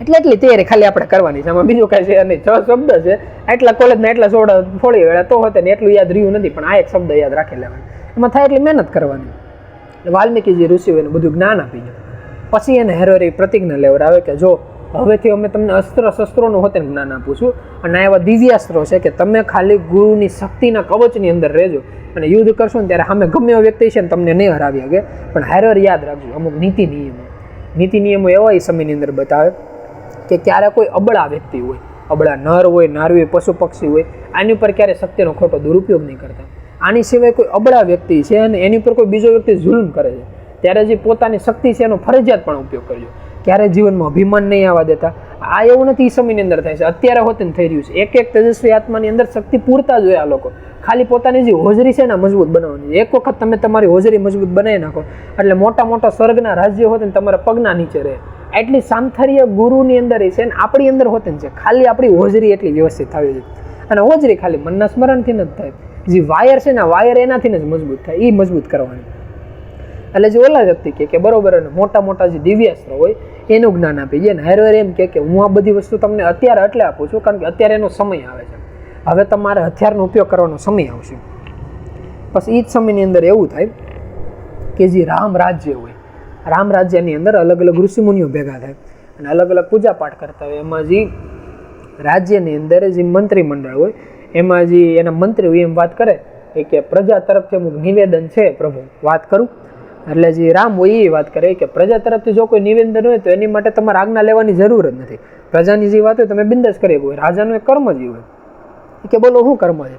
એટલે એટલી તૈયારી ખાલી આપણે કરવાની છે, આમાં બીજું કાંઈ છે નહીં. 6 શબ્દ છે, એટલા કોલેજના એટલા સોડા ફોડી વેળા તો હોતે ને એટલું યાદ રહ્યું નથી, પણ આ એક શબ્દ યાદ રાખી લેવાનું. એમાં થાય એટલી મહેનત કરવાની. વાલ્મીકીજી ઋષિઓ એને બધું જ્ઞાન આપી ગયું. પછી એને હેરોરી પ્રતિજ્ઞા લેવડાવે કે જો હવેથી અમે તમને અસ્ત્ર શસ્ત્રોનું હોતે જ્ઞાન આપું છું, અને આ એવા દિવ્યાસ્ત્રો છે કે તમે ખાલી ગુરુની શક્તિના કવચની અંદર રહેજો, અને યુદ્ધ કરશો ને ત્યારે સામે ગમે એવો વ્યક્તિ છે ને તમને નહીં હરાવી શકે. પણ હેરોર યાદ રાખજો, અમુક નીતિ નિયમો એવા એ સમયની અંદર બતાવે કે ક્યારે કોઈ અબળા વ્યક્તિ હોય, અબળા નર હોય, નારી હોય, પશુ પક્ષી હોય, આની ઉપર ક્યારે શક્તિનો ખોટો દુરુપયોગ નહીં કરતા. આની સિવાય કોઈ અબળા વ્યક્તિ છે અને એની ઉપર કોઈ બીજો વ્યક્તિ જુલ્મ કરે છે, ત્યારે જે પોતાની શક્તિ છે એનો ફરજિયાત પણ ઉપયોગ કરજો. ક્યારે જીવનમાં અભિમાન નહીં આવવા દેતા. આ એવું નથી એ સમયની અંદર થાય છે, અત્યારે હોતે થઈ રહ્યું છે. એક એક તેજસ્વી આત્માની અંદર શક્તિ પૂરતા જ હોય. આ લોકો ખાલી પોતાની જે હોજરી છે ને મજબૂત બનાવવાની. એક વખત તમે તમારી હોજરી મજબૂત બનાવી નાખો એટલે મોટા મોટા સ્વર્ગના રાજ્યો હોતે ને તમારા પગના નીચે રહે. એટલી સામથર્ય ગુરુની અંદર છે ને આપણી અંદર હોતે છે. ખાલી આપણી હોજરી એટલી વ્યવસ્થિત થવી જોઈએ. અને હોજરી ખાલી મનના સ્મરણથી જ થાય. જે વાયર છે ને વાયર એનાથી જ મજબૂત થાય, એ મજબૂત કરવાની. એટલે જે ઓલા વ્યક્તિ કે બરોબર, અને મોટા મોટા જે દિવ્યાસ્ત્ર હોય એનું જ્ઞાન આપી જાય ને હેરવેર એમ કે હું આ બધી વસ્તુ તમને અત્યારે એટલે આપું છું કારણ કે અત્યારે એનો સમય આવે છે, હવે તમારે હથિયારનો ઉપયોગ કરવાનો સમય આવશે. પછી એ જ સમયની અંદર એવું થાય કે જે રામ રાજ્ય હોય, રામ રાજ્યની અંદર અલગ અલગ ઋષિમુનિઓ ભેગા થાય અને અલગ અલગ પૂજા પાઠ કરતા હોય. એમાં જે રાજ્યની અંદર જે મંત્રીમંડળ હોય એમાં જે એના મંત્રી હોય એમ વાત કરે કે પ્રજા તરફથી અમુક નિવેદન છે પ્રભુ, વાત કરું. એટલે જે રામ હોય એ વાત કરે કે પ્રજા તરફથી જો કોઈ નિવેદન હોય તો એની માટે તમારે આજ્ઞા લેવાની જરૂર જ નથી. પ્રજાની જે વાત હોય તમે બિંદાસ કરી શકો. રાજાનું એક કર્મ જ હોય કે બોલો શું કર્મ છે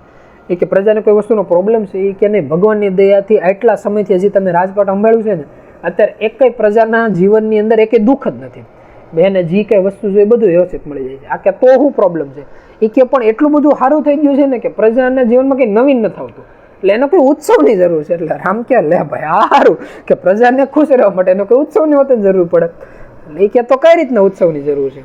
એ કે પ્રજાને કોઈ વસ્તુનો પ્રોબ્લેમ છે એ કે નહીં, ભગવાનની દયાથી આટલા સમયથી હજી તમે રાજપાટ સંભાળ્યું છે ને, અત્યારે એકેય પ્રજાના જીવનની અંદર એકેય દુઃખ જ નથી. બેને જે કઈ વસ્તુ જોઈએ બધું વ્યવસ્થિત મળી જાય છે. આ કે તો શું પ્રોબ્લેમ છે એ કે પણ એટલું બધું સારું થઈ ગયું છે ને કે પ્રજાના જીવનમાં કંઈ નવીન નથી આવતું, એટલે એનો કોઈ ઉત્સવની જરૂર છે. એટલે રામ કે લે ભાઈ આ સારું કે પ્રજાને ખુશ રહેવા માટે એનો કોઈ ઉત્સવની હોતે જરૂર પડે. એટલે એ કે તો કઈ રીતના ઉત્સવની જરૂર છે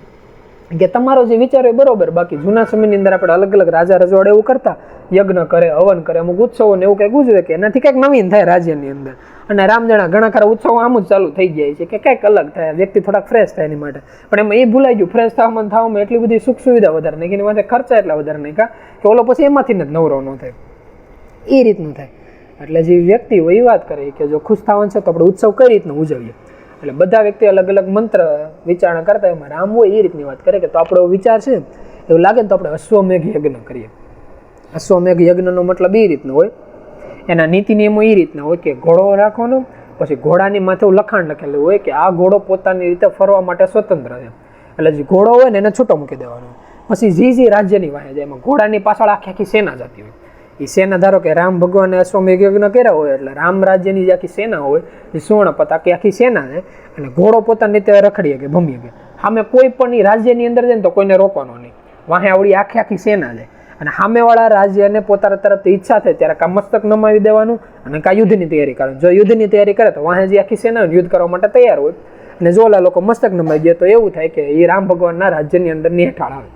કે તમારો જે વિચાર હોય બરોબર. બાકી જૂના સમયની અંદર આપણે અલગ અલગ રાજા રજવાડે એવું કરતા, યજ્ઞ કરે, હવન કરે, અમુક ઉત્સવો ને એવું કંઈક ઉજવે કે એનાથી કંઈક નવીન થાય રાજ્યની અંદર. અને રામજણા ઘણા ખરા ઉત્સવો આમ જ ચાલુ થઈ જાય છે કે કંઈક અલગ થાય, વ્યક્તિ થોડાક ફ્રેશ થાય એની માટે. પણ એમાં એ ભૂલાઈ ગયું, ફ્રેશ થવામાં એટલી બધી સુખ સુવિધા વધારે નહીં કે એની માટે ખર્ચા એટલા વધારે નહીં કે ઓલો પછી એમાંથી જ નવરો ન થાય. એ રીતનું થાય. એટલે જે વ્યક્તિ હોય એ વાત કરે કે જો ખુશ થવાનું છે તો આપણે ઉત્સવ કઈ રીતનું ઉજવીએ. એટલે બધા વ્યક્તિ અલગ અલગ મંત્ર વિચારણા કરતા એમાં રામ હોય એ રીતની વાત કરે કે તો આપણો વિચાર છે એવું લાગે ને તો આપણે અશ્વમેઘ યજ્ઞ કરીએ. અશ્વમેઘ યજ્ઞનો મતલબ એ રીતનો હોય, એના નીતિ નિયમો એ રીતના હોય કે ઘોડો રાખવાનો, પછી ઘોડાની માથે લખાણ લખેલું હોય કે આ ઘોડો પોતાની રીતે ફરવા માટે સ્વતંત્ર છે. એટલે જે ઘોડો હોય ને એને છૂટો મૂકી દેવાનો. પછી જે રાજ્યની વાહે જાય એમાં ઘોડાની પાછળ આખી આખી સેના જતી હોય. એ સેના ધારો કે રામ ભગવાને અશ્વમેઘ યજ્ઞ કર્યા હોય એટલે રામ રાજ્યની જે આખી સેના હોય એ સુવર્ણ પતાકી આખી સેના છે, અને ઘોડો પોતાની રીતે રખડીએ કે ભમીએ કે સામે કોઈ પણ એ રાજ્યની અંદર જાય ને તો કોઈને રોકવાનો નહીં. વાહે આવડી આખી આખી સેના છે, અને સામેવાળા રાજ્યને પોતાના તરફથી ઈચ્છા થાય ત્યારે કાં મસ્તક નમાવી દેવાનું અને કાં યુદ્ધની તૈયારી કરવાની. જો યુદ્ધની તૈયારી કરે તો વાહે જે આખી સેના યુદ્ધ કરવા માટે તૈયાર હોય, અને જો ઓલા લોકો મસ્તક નમાવી દે તો એવું થાય કે એ રામ ભગવાનના રાજ્યની અંદર નિહેઠાળ આવે.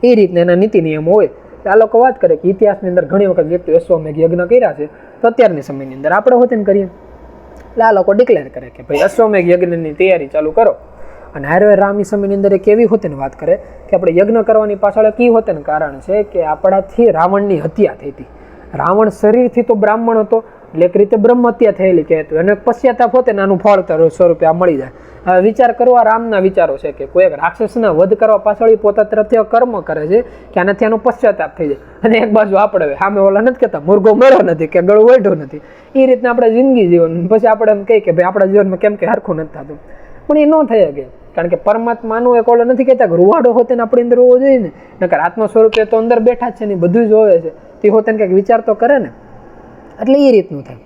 એ રીતના એના નીતિ નિયમો હોય. આ લોકો વાત કરે કે ઇતિહાસની અંદર ઘણી વખત વ્યક્તિઓ અશ્વમેઘ યજ્ઞ કર્યા છે, તો અત્યારની સમયની અંદર આપણે હોતે કરીએ. એટલે આ લોકો ડિક્લેર કરે કે ભાઈ અશ્વમેઘ યજ્ઞની તૈયારી ચાલુ કરો. અને હારે રામની સમયની અંદર એક એવી હોતે વાત કરે કે આપણે યજ્ઞ કરવાની પાછળ કી હોતે કારણ છે કે આપણાથી રાવણની હત્યા થઈ હતી. રાવણ શરીરથી તો બ્રાહ્મણ હતો, એટલે એક રીતે બ્રહ્મ હત્યા થયેલી કહેતું, એને પશ્ચાતાપ હોતે ને આનું ફળ સ્વરૂપે આ મળી જાય. હવે વિચાર કરવા રામના વિચારો છે કે કોઈ એક રાક્ષસના વધ કરવા પાછળ એ પોતા તરફથી કર્મ કરે છે કે આનાથી આનો પશ્ચાતાપ થઈ જાય. અને એક બાજુ આપણે સામે ઓલા નથી કહેતા મુર્ગો મર્યો નથી કે ગળું વેઢો નથી. એ રીતના આપણે જિંદગી જીવન પછી આપણે એમ કહીએ કે ભાઈ આપણા જીવનમાં કેમ કે હરખું નથી થતું. પણ એ ન થઈ શકે, કારણ કે પરમાત્માનું એક ઓલો નથી કહેતા કે રૂવાડો હોતે ને આપણી અંદર હોવો જોઈએ ને, નકર આત્મા સ્વરૂપે તો અંદર બેઠા જ છે ને બધું જ હોવે છે, તે હોતે ને કંઈક વિચાર તો કરે ને. એટલે એ રીતનું થાય.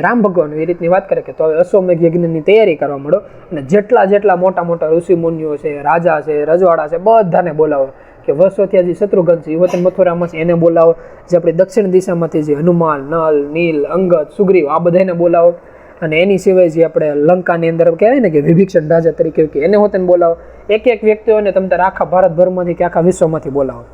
રામ ભગવાન એ રીતની વાત કરે કે તો હવે અશ્વમેઘ યજ્ઞની તૈયારી કરવા માંડો, અને જેટલા મોટા મોટા ઋષિ મુનિઓ છે, રાજા છે, રજવાડા છે, બધાને બોલાવો. કે વર્ષોથી જે શત્રુઘ્ન છે એ વતન મથુરામાં છે એને બોલાવો. જે આપણી દક્ષિણ દિશામાંથી જે હનુમાન, નલ, નીલ, અંગદ, સુગ્રીવ આ બધાને બોલાવો. અને એની સિવાય જે આપણે લંકાની અંદર કહેવાય ને કે વિભીષણ રાજા તરીકે કે એને હોતે બોલાવો. એક એક વ્યક્તિઓને તમે તારે આખા ભારતભરમાંથી કે આખા વિશ્વમાંથી બોલાવો.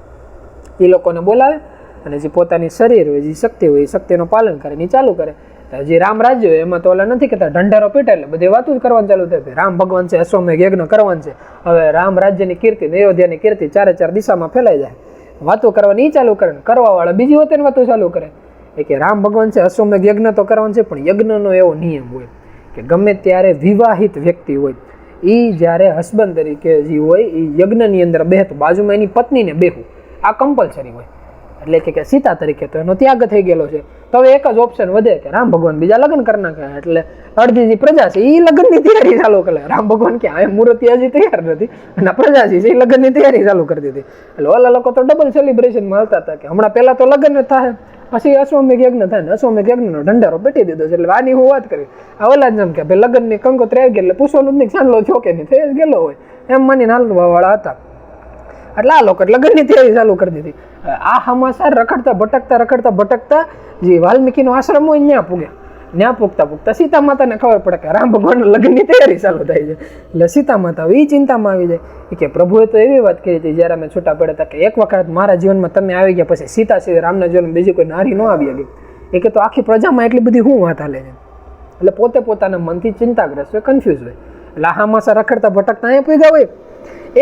એ લોકોને બોલાવે અને જે પોતાની શરીર હોય, જે શક્તિ હોય એ શક્તિનું પાલન કરે, એ ચાલુ કરે. જે રામ રાજ્ય હોય એમાં તો ઓલા નથી કહેતા ઢંઢેરો પીટે એટલે બધી વાતો જ કરવાનું ચાલુ થાય. રામ ભગવાન છે, અશ્વમેઘ યજ્ઞ કરવાનું છે, હવે રામ રાજ્યની કીર્તિ, અયોધ્યાની કીર્તિ ચારે ચાર દિશામાં ફેલાઈ જાય, વાતો કરવાની ચાલુ કરે, કરવા વાળા બીજી વખતે વાતો ચાલુ કરે કે રામ ભગવાન છે, અશ્વમેઘ યજ્ઞ તો કરવાનું છે, પણ યજ્ઞનો એવો નિયમ હોય કે ગમે ત્યારે વિવાહિત વ્યક્તિ હોય એ જ્યારે હસબન્ડ તરીકે જે હોય એ યજ્ઞની અંદર બેહતો બાજુમાં એની પત્નીને બેહવું આ કમ્પલસરી હોય. એટલે કે સીતા તરીકે તો એનો ત્યાગ થઈ ગયેલો છે, તો હવે એક જ ઓપ્શન વધે કે રામ ભગવાન બીજા લગ્ન કરી નાખે. એટલે અડધી જે પ્રજા છે એ લગ્નની તૈયારી ચાલુ કરે. રામ ભગવાન કે આ મૂર્તિ હજી તૈયાર નથી અને પ્રજા છે એ લગ્નની તૈયારી ચાલુ કરી દીધી. એટલે ઓલા લોકો તો ડબલ સેલિબ્રેશનમાં આવતા હતા કે હમણાં પહેલા તો લગ્ન થાય, પછી અશ્વમેઘ યજ્ઞ થાય ને અશ્વમેઘ યજ્ઞનો ઢંઢેરો પેટી દીધો છે. એટલે આની હું વાત કરી આ ઓલા જ કે ભાઈ લગ્નની કંકોત્રી આવી ગઈ એટલે પૂછવાનું જ નહીં ચાંદલો છો કે નહીં, થઈ જ ગયેલો હોય એમ માની હાલવા વાળા હતા. એટલે આ લોકો લગ્નની તૈયારી ચાલુ કરી દીધી. આ હમાસા રખડતા ભટકતા જે વાલ્મીકીનો આશ્રમ હોય ત્યાં પૂગ્યા. ત્યાં પૂગતા સીતા માતાને ખબર પડે કે રામ ભગવાનના લગ્નની તૈયારી ચાલુ થાય છે. એટલે સીતા માતા એ ચિંતામાં આવી જાય કે પ્રભુએ તો એવી વાત કરી હતી જ્યારે અમે છૂટા પડ્યા હતા કે એક વખત મારા જીવનમાં તમે આવી ગયા પછી સીતા સિવાય રામના જીવનમાં બીજી કોઈ નારી ન આવી ગઈ. એ કે તો આખી પ્રજામાં એટલી બધી શું વાત હાલે છે. એટલે પોતે પોતાના મનથી ચિંતાગ્રસ્ત હોય, કન્ફ્યુઝ હોય. એટલે આ હમાસા રખડતા ભટકતા અહીંયા પૂગ્યા હોય,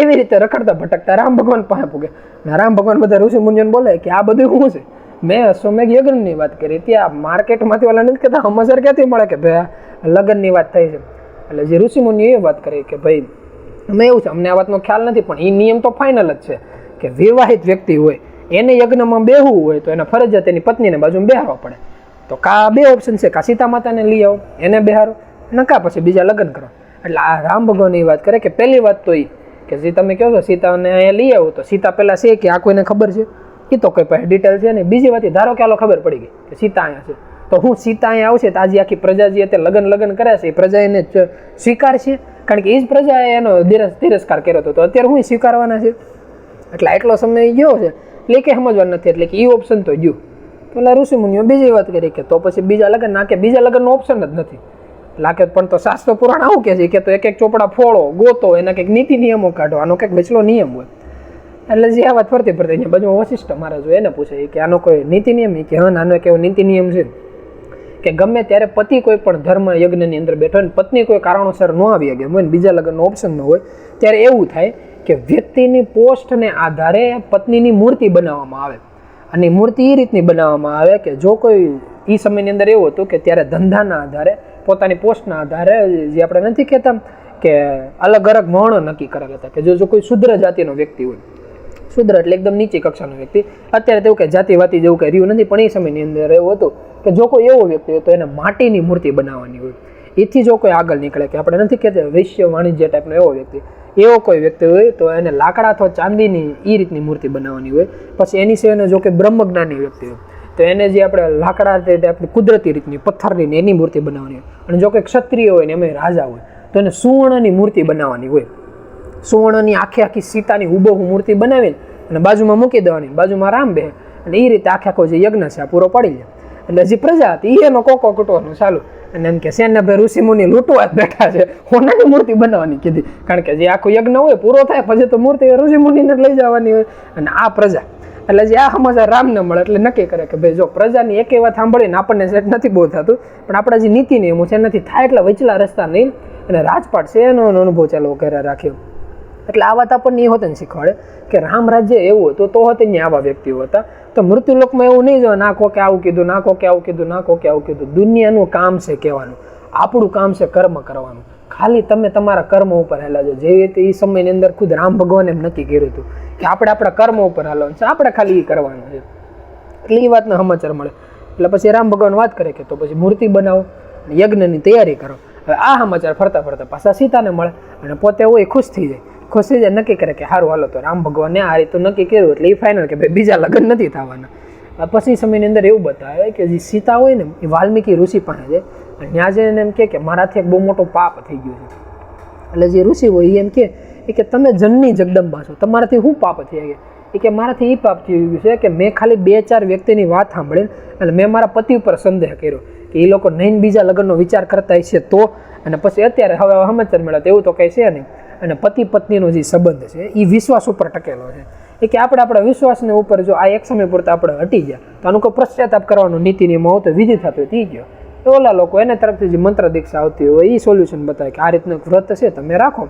એવી રીતે રખડતા ભટકતા રામ ભગવાન પાસે પૂગે. રામ ભગવાન બધા ઋષિ મુનિઓને બોલે કે આ બધું શું છે, મેં અશ્વમેઘ યજ્ઞની વાત કરી, ત્યાં માર્કેટમાંથી ઓલા નથી કહેતા હમાસર ક્યાંથી મળે કે ભાઈ લગ્નની વાત થઈ છે. એટલે જે ઋષિ મુનિઓ એ વાત કરી કે ભાઈ અમે એવું છે, અમને આ વાતનો ખ્યાલ નથી, પણ એ નિયમ તો ફાઇનલ જ છે કે વિવાહિત વ્યક્તિ હોય એને યજ્ઞમાં બેહવું હોય તો એને ફરજિયાત એની પત્નીને બાજુમાં બેહારવા પડે. તો કા બે ઓપ્શન છે, કા સીતા માતાને લઈ આવો એને બેહારો અને કા પછી બીજા લગ્ન કરો. એટલે આ રામ ભગવાન એ વાત કરે કે પહેલી વાત તો એ કે જે તમે કહો છો સીતાને અહીંયા લઈ આવો તો સીતા પહેલાં છે કે આ કોઈને ખબર છે, એ તો કોઈ પાસે ડિટેલ છે ને. બીજી વાત ધારો કે આલો ખબર પડી ગઈ કે સીતા અહીંયા છે, તો હું સીતા અહીંયા આવશે તો આજે આખી પ્રજા જે અત્યારે લગ્ન કરે છે એ પ્રજા એને સ્વીકારશે, કારણ કે એ જ પ્રજાએ એનો તિરસ્કાર કર્યો હતો, તો અત્યારે હું સ્વીકારવાના છે. એટલે એટલો સમય ગયો છે એટલે કે સમજવાનું નથી, એટલે કે એ ઓપ્શન તો ગયું. પેલા ઋષિ મુનિઓ બીજી વાત કરી કે તો પછી બીજા લગ્ન નાખે, બીજા લગ્નનો ઓપ્શન જ નથી. લાગે પણ તો શાસ્ત્ર પુરાણ આવું કે છે કે તો એક એક ચોપડા ફોડો ગોતો, એના કંઈક નીતિ નિયમો કાઢો, આનો કંઈક વચલો નિયમ હોય. એટલે જે આ વાત ફરતી અહીંયા બાજુમાં વશિષ્ઠ મહારાજ હોય એને પૂછે કે આનો કોઈ નીતિ નિયમ, કે હા આનો એક એવો નીતિ નિયમ છે કે ગમે ત્યારે પતિ કોઈ પણ ધર્મ યજ્ઞની અંદર બેઠો હોય ને પત્ની કોઈ કારણોસર ન આવી શકે હોય ને બીજા લગ્નનો ઓપ્શન ન હોય, ત્યારે એવું થાય કે વ્યક્તિની પોસ્ટને આધારે પત્નીની મૂર્તિ બનાવવામાં આવે. અને મૂર્તિ એ રીતની બનાવવામાં આવે કે જો કોઈ એ સમયની અંદર એવું હતું કે ત્યારે ધંધાના આધારે પોતાની પોસ્ટના આધારે જે આપણે નથી કહેતા કે અલગ અલગ વર્ણો નક્કી કરેલા હતા કે જો કોઈ શુદ્ર જાતિનો વ્યક્તિ હોય, શુદ્ર એટલે એકદમ નીચી કક્ષાનો વ્યક્તિ, અત્યારે તેવું કે જાતિવાતી જેવું કંઈ રહ્યું નથી, પણ એ સમયની અંદર એવું હતું કે જો કોઈ એવો વ્યક્તિ હોય તો એને માટીની મૂર્તિ બનાવવાની હોય. એથી જો કોઈ આગળ નીકળે કે આપણે નથી કહેતા વૈશ્ય વાણિજ્ય ટાઈપનો એવો વ્યક્તિ, એવો કોઈ વ્યક્તિ હોય તો એને લાકડા અથવા ચાંદીની એ રીતની મૂર્તિ બનાવવાની હોય. પછી એની સિવાયનો જો કે બ્રહ્મજ્ઞાની વ્યક્તિ હોય તો એને જે આપણે લાકડા આપણી કુદરતી રીતની પથ્થરની એની મૂર્તિ બનાવવાની હોય. અને જો કોઈ ક્ષત્રિય હોય ને એમાં રાજા હોય તો એને સુવર્ણની મૂર્તિ બનાવવાની હોય. સુવર્ણની આખી સીતાની હુબહુ મૂર્તિ બનાવીને અને બાજુમાં મૂકી દેવાની, બાજુમાં રામ બેહે, અને એ રીતે આખો જે યજ્ઞ છે આ પૂરો પડી જાય. એટલે જે પ્રજા હતી એનો કોકો કૂટવાનું ચાલુ, અને એમ કે સેના ભાઈ ઋષિ મુનિ લૂંટવા જ બેઠા છે, હોનાની મૂર્તિ બનાવવાની કીધી, કારણ કે જે આખો યજ્ઞ હોય પૂરો થાય પછી તો મૂર્તિ ઋષિ મુનિને લઈ જવાની હોય. અને આ પ્રજા એટલે જે આ સમાચાર રામને મળે એટલે નક્કી કરે કે ભાઈ જો પ્રજાની એક વાત સાંભળીને આપણને સેટ નથી બહુ થતું, પણ આપણા જે નીતિ નિયમો છે એનાથી થાય એટલે વચલા રસ્તા નહીં, અને રાજપાટ છે એનો અનુભવ ચાલુ કરે રાખ્યો. એટલે આ વાત આપણને એ હોતે ને શીખવાડે કે રામ રાજ્ય એવું હતું તો હોતે ને આવા વ્યક્તિઓ હતા. તો મૃત્યુલોકમાં એવું નહીં જો ના કોકે આવું કીધું, ના કોકે આવું કીધું, ના કોકે આવું કીધું. દુનિયાનું કામ છે કહેવાનું, આપણું કામ છે કર્મ કરવાનું. ખાલી તમે તમારા કર્મ ઉપર હાલા જો, જેવી રીતે એ સમયની અંદર ખુદ રામ ભગવાન એમ નક્કી કર્યું હતું કે આપણે આપણા કર્મ ઉપર હાલવાનું છે, આપણે ખાલી એ કરવાનું છે. એટલે એ વાતના સમાચાર મળે. એટલે પછી રામ ભગવાન વાત કરે કે તો પછી મૂર્તિ બનાવો, યજ્ઞની તૈયારી કરો. હવે આ સમાચાર ફરતા ફરતા પાછા સીતાને મળે અને પોતે હોય ખુશ થઈ જાય. ખુશ થઈ જાય, નક્કી કરે કે સારું હાલો તો રામ ભગવાનને આ રીતે નક્કી કર્યું એટલે એ ફાઇનલ કે ભાઈ બીજા લગ્ન નથી થવાના. પછી સમયની અંદર એવું બતાવે કે જે સીતા હોય ને એ વાલ્મીકી ઋષિ પાસે છે, અને ત્યાં જઈને એમ કે મારાથી એક બહુ મોટો પાપ થઈ ગયું છે. એટલે જે ઋષિ હોય એમ કે તમે જનની જગદંબા છો, તમારાથી શું પાપ થઈ ગયા? એ કે મારાથી એ પાપ થઈ ગયું છે કે મેં ખાલી 2-4 વ્યક્તિની વાત સાંભળી અને મેં મારા પતિ ઉપર સંદેહ કર્યો કે એ લોકો નહીં બીજા લગ્નનો વિચાર કરતા હશે તો, અને પછી અત્યારે હવે સમાચાર મળ્યા એવું તો કંઈ છે નહીં. અને પતિ પત્નીનો જે સંબંધ છે એ વિશ્વાસ ઉપર ટકેલો છે. એ કે આપણે આપણા વિશ્વાસને ઉપર જો આ એક સમય પૂરતા આપણે હટી ગયા તો આનું કોઈ પશ્ચાતાપ કરવાનો નીતિ નિયમ હોય તો વિધિ થતો થઈ ગયો. તો ઓલા લોકો એના તરફથી જે મંત્ર દીક્ષા આવતી હોય એ સોલ્યુશન બતાવે કે આ રીતનું વ્રત છે તમે રાખો,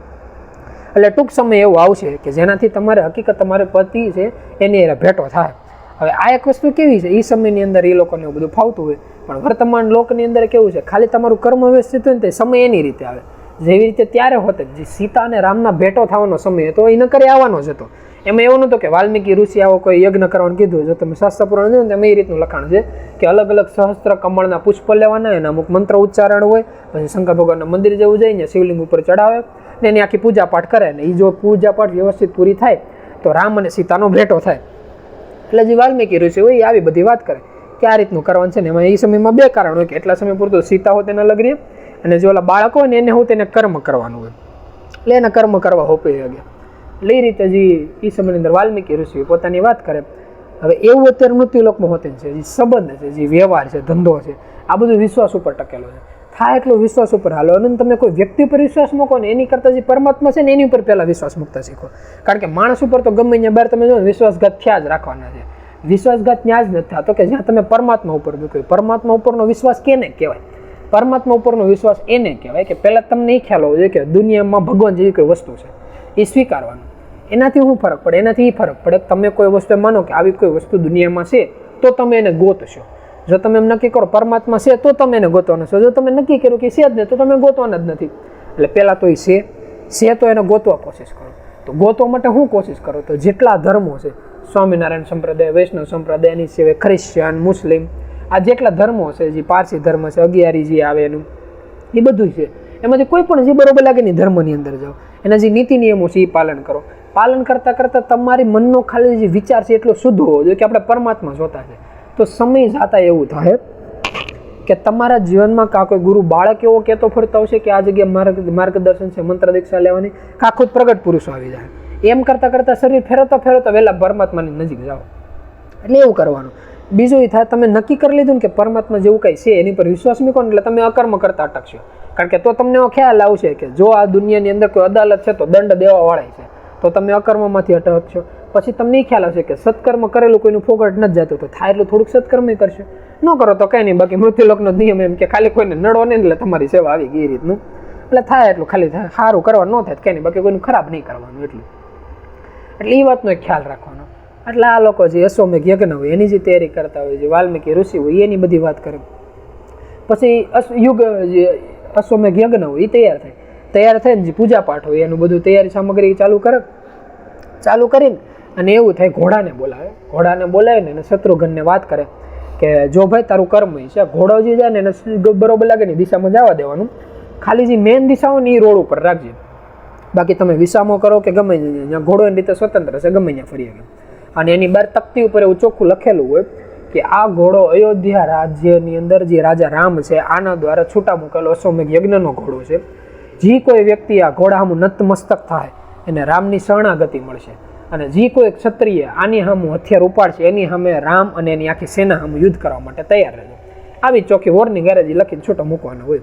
એટલે ટૂંક સમય એવું આવશે કે જેનાથી તમારે હકીકત તમારે પતિ છે એની ભેટો થાય. હવે આ એક વસ્તુ કેવી છે, એ સમયની અંદર એ લોકોને એવું બધું ફાવતું હોય, પણ વર્તમાન લોકની અંદર કેવું છે, ખાલી તમારું કર્મ વ્યવસ્થિત હોય ને તે સમય એની રીતે આવે. જેવી રીતે ત્યારે હોતે જે સીતા અને રામના ભેટો થવાનો સમય હતો એ નકરે આવવાનો જ હતો. એમાં એવું નહોતું કે વાલ્મીકી ઋષિ આવો કોઈ યજ્ઞ કરવાનું કીધું. જો તમે શાસ્ત્ર પુરાણ જોયું ને એમાં એ રીતનું લખાણ છે કે અલગ અલગ સહસ્ત્ર કમળના પુષ્પ લેવાના, એના અમુક મંત્ર ઉચ્ચારણ હોય, પછી શંકર ભગવાનના મંદિર જેવું જઈને શિવલિંગ ઉપર ચડાવે ને એની આખી પૂજા પાઠ કરે ને એ જો પૂજા પાઠ વ્યવસ્થિત પૂરી થાય તો રામ અને સીતાનો ભેટો થાય. એટલે જે વાલ્મીકી ઋષિ હોય એ આવી બધી વાત કરે કે આ રીતનું કરવાનું છે ને. એમાં એ સમયમાં બે કારણ હોય કે એટલા સમય પૂરતું સીતા હોય તેને લગ રહે, અને જે ઓલા બાળકો હોય ને એને હું તેને કર્મ કરવાનું હોય, એટલે એના કર્મ કરવા હોપી ગયા. એટલે એ રીતે જે એ સમયની અંદર વાલ્મીકી ઋષિ પોતાની વાત કરે. હવે એવું અત્યારે મૃત્યુલોકમાં હોતે છે, જે સંબંધ છે, જે વ્યવહાર છે, ધંધો છે, આ બધું વિશ્વાસ ઉપર ટકેલો છે. થાય એટલો વિશ્વાસ ઉપર હાલો, અને તમે કોઈ વ્યક્તિ ઉપર વિશ્વાસ મૂકો ને એની કરતાં જે પરમાત્મા છે ને એની ઉપર પહેલાં વિશ્વાસ મૂકતા શીખો. કારણ કે માણસ ઉપર તો ગમે ત્યાં બહાર તમે જો વિશ્વાસઘાત થયા જ રાખવાના છે. વિશ્વાસઘાત ત્યાં જ નથી થતો કે જ્યાં તમે પરમાત્મા ઉપર મૂક્યો. પરમાત્મા ઉપરનો વિશ્વાસ કેને કહેવાય? પરમાત્મા ઉપરનો વિશ્વાસ એને કહેવાય કે પહેલાં તમને એ ખ્યાલ હોવો જોઈએ કે દુનિયામાં ભગવાન જેવી કોઈ વસ્તુ છે, એ સ્વીકારવાનું. એનાથી શું ફરક પડે? એનાથી એ ફરક પડે તમે કોઈ વસ્તુ માનો કે આવી કોઈ વસ્તુ દુનિયામાં છે તો તમે એને ગોતશો. જો તમે એમ નક્કી કરો પરમાત્મા છે તો તમે એને ગોતવાના છો. જો તમે નક્કી કર્યું કે છે જ નહીં તો તમે ગોતવાના જ નથી. એટલે પહેલાં તો એ છે તો એને ગોતવા કોશિશ કરો. તો ગોતવા માટે શું કોશિશ કરો? તો જેટલા ધર્મો છે, સ્વામિનારાયણ સંપ્રદાય, વૈષ્ણવ સંપ્રદાય, એની સિવાય ખ્રિશ્ચન, મુસ્લિમ, આ જેટલા ધર્મો છે, જે પારસી ધર્મ છે, અગિયારી જે આવે એનું, એ બધું છે. એમાંથી કોઈ પણ જે બરોબર લાગે ને ધર્મની અંદર જાઓ, એના જે નીતિ નિયમો છે એ પાલન કરો. પાલન કરતાં કરતાં તમારી મનનો ખાલી જે વિચાર છે એટલો શુદ્ધ હોવો જોઈએ કે આપણે પરમાત્મા જોતા છે. તો સમય જાતા એવું થાય કે તમારા જીવનમાં કાં કોઈ ગુરુ બાળક એવો કહેતો ફરતો આવશે કે આ જગ્યાએ માર્ગદર્શન છે, મંત્ર દીક્ષા લેવાની, કાં ખુદ પ્રગટ પુરુષો આવી જાય. એમ કરતાં કરતાં શરીર ફેરવતા ફેરવતા વહેલા પરમાત્માની નજીક જાઓ. એટલે એવું કરવાનું. બીજું એ થાય તમે નક્કી કરી લીધું ને કે પરમાત્મા જેવું કંઈ છે એની પર વિશ્વાસ મૂકો ને એટલે તમે અકર્મ કરતા અટકશો. કારણ કે તો તમને એવો ખ્યાલ આવશે કે જો આ દુનિયાની અંદર કોઈ અદાલત છે તો દંડ દેવા વાળા છે, તો તમે અકર્મમાંથી અટકશો. પછી તમને એ ખ્યાલ આવશે કે સત્કર્મ કરેલું કોઈનું ફોગટ નથી જતું, તો થાય એટલું થોડુંક સત્કર્મ કરશે. ન કરો તો કંઈ નહીં. બાકી મૃત્યુલોકનો નિયમ એમ કે ખાલી કોઈને નડો નહીં એટલે તમારી સેવા આવી ગઈ રીતનું. એટલે થાય એટલું ખાલી થાય, સારું કરવાનું ન થાય કંઈ નહીં, બાકી કોઈનું ખરાબ નહીં કરવાનું એટલું. એટલે એ વાતનો એક ખ્યાલ રાખવાનો. એટલે આ લોકો જે અશ્વમેઘ યજ્ઞ હોય એની જે તૈયારી કરતા હોય, જે વાલ્મીકી ઋષિ હોય એની બધી વાત કરે. પછી જે અશ્વમેઘ યજ્ઞ હોય એ તૈયાર થઈને જે પૂજા પાઠ હોય એનું બધું તૈયારી સામગ્રી ચાલુ કરીને અને એવું થાય ઘોડાને બોલાવીને એને શત્રુઘ્નને વાત કરે કે જો ભાઈ તારું કર્મ છે, ઘોડો જે જાય ને એને બરોબર લાગે ને દિશામાં જવા દેવાનું. ખાલી જે મેન દિશા હોય ને એ રોડ ઉપર રાખજે. બાકી તમે વિસામો કરો કે ગમે ત્યાં ઘોડો એની રીતે સ્વતંત્ર છે, ગમે ત્યાં ફરી આવે. અને એની બહાર તકતી ઉપર એવું ચોખ્ખું લખેલું હોય કે આ ઘોડો અયોધ્યા રાજ્યની અંદર જે રાજા રામ છે આના દ્વારા છૂટા મૂકેલો અશ્વમેઘ યજ્ઞનો ઘોડો છે. જે કોઈ વ્યક્તિ આ ઘોડા સામું નતમસ્તક થાય એને રામની શરણાગતિ મળશે. અને જે કોઈ ક્ષત્રિય આની સામું હથિયાર ઉપાડશે એની સામે રામ અને એની આખી સેના સામું યુદ્ધ કરવા માટે તૈયાર રહેજો. આવી ચોખ્ખી વોર્નિંગ ગેરેજી લખીને છૂટા મૂકવાનો હોય.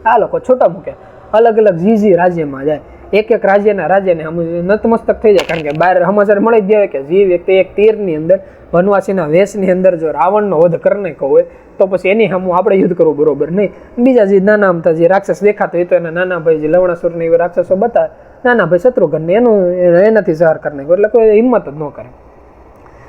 આ લોકો છૂટા મૂકે, અલગ અલગ જે રાજ્યમાં જાય, એક એક રાજાને નતમસ્તક થઈ જાય. કારણ કે બહાર સમાચાર મળી જ જાય કે જે વ્યક્તિ એક તીરની અંદર વનવાસીના વેશની અંદર જો રાવણનો વધ કરી નાખ્યો હોય તો પછી એની સામું આપણે યુદ્ધ કરવું બરોબર નહીં. બીજા જે નાના અમથા જે રાક્ષસ દેખાતો હોય તો એના નાના ભાઈ જે લવણાસુરને એવા રાક્ષસો બતાવે, નાના ભાઈ શત્રુઘ્નને એનાથી સહાર કરી નાખ્યો. એટલે કોઈ હિંમત જ ન કરે.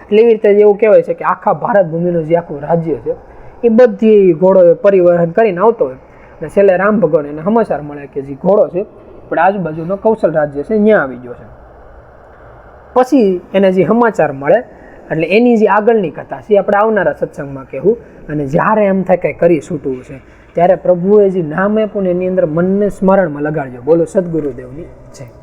એટલે એવી રીતે એવું કહેવાય છે કે આખા ભારત ભૂમિનું જે આખું રાજ્ય છે એ બધી ઘોડો પરિવહન કરીને આવતો હોય. અને છેલ્લે રામ ભગવાન એને સમાચાર મળે કે જે ઘોડો છે પણ આજુબાજુનો કૌશલ રાજ્ય છે ત્યાં આવી ગયો છે. પછી એને જે સમાચાર મળે એટલે એની જે આગળની કથા છે આપણે આવનારા સત્સંગમાં કહેવું. અને જ્યારે એમ થાય કંઈ કરી છૂટવું છે ત્યારે પ્રભુએ જે નામ આપ્યું ને એની અંદર મનને સ્મરણમાં લગાડજો. બોલો સદગુરુદેવની જય.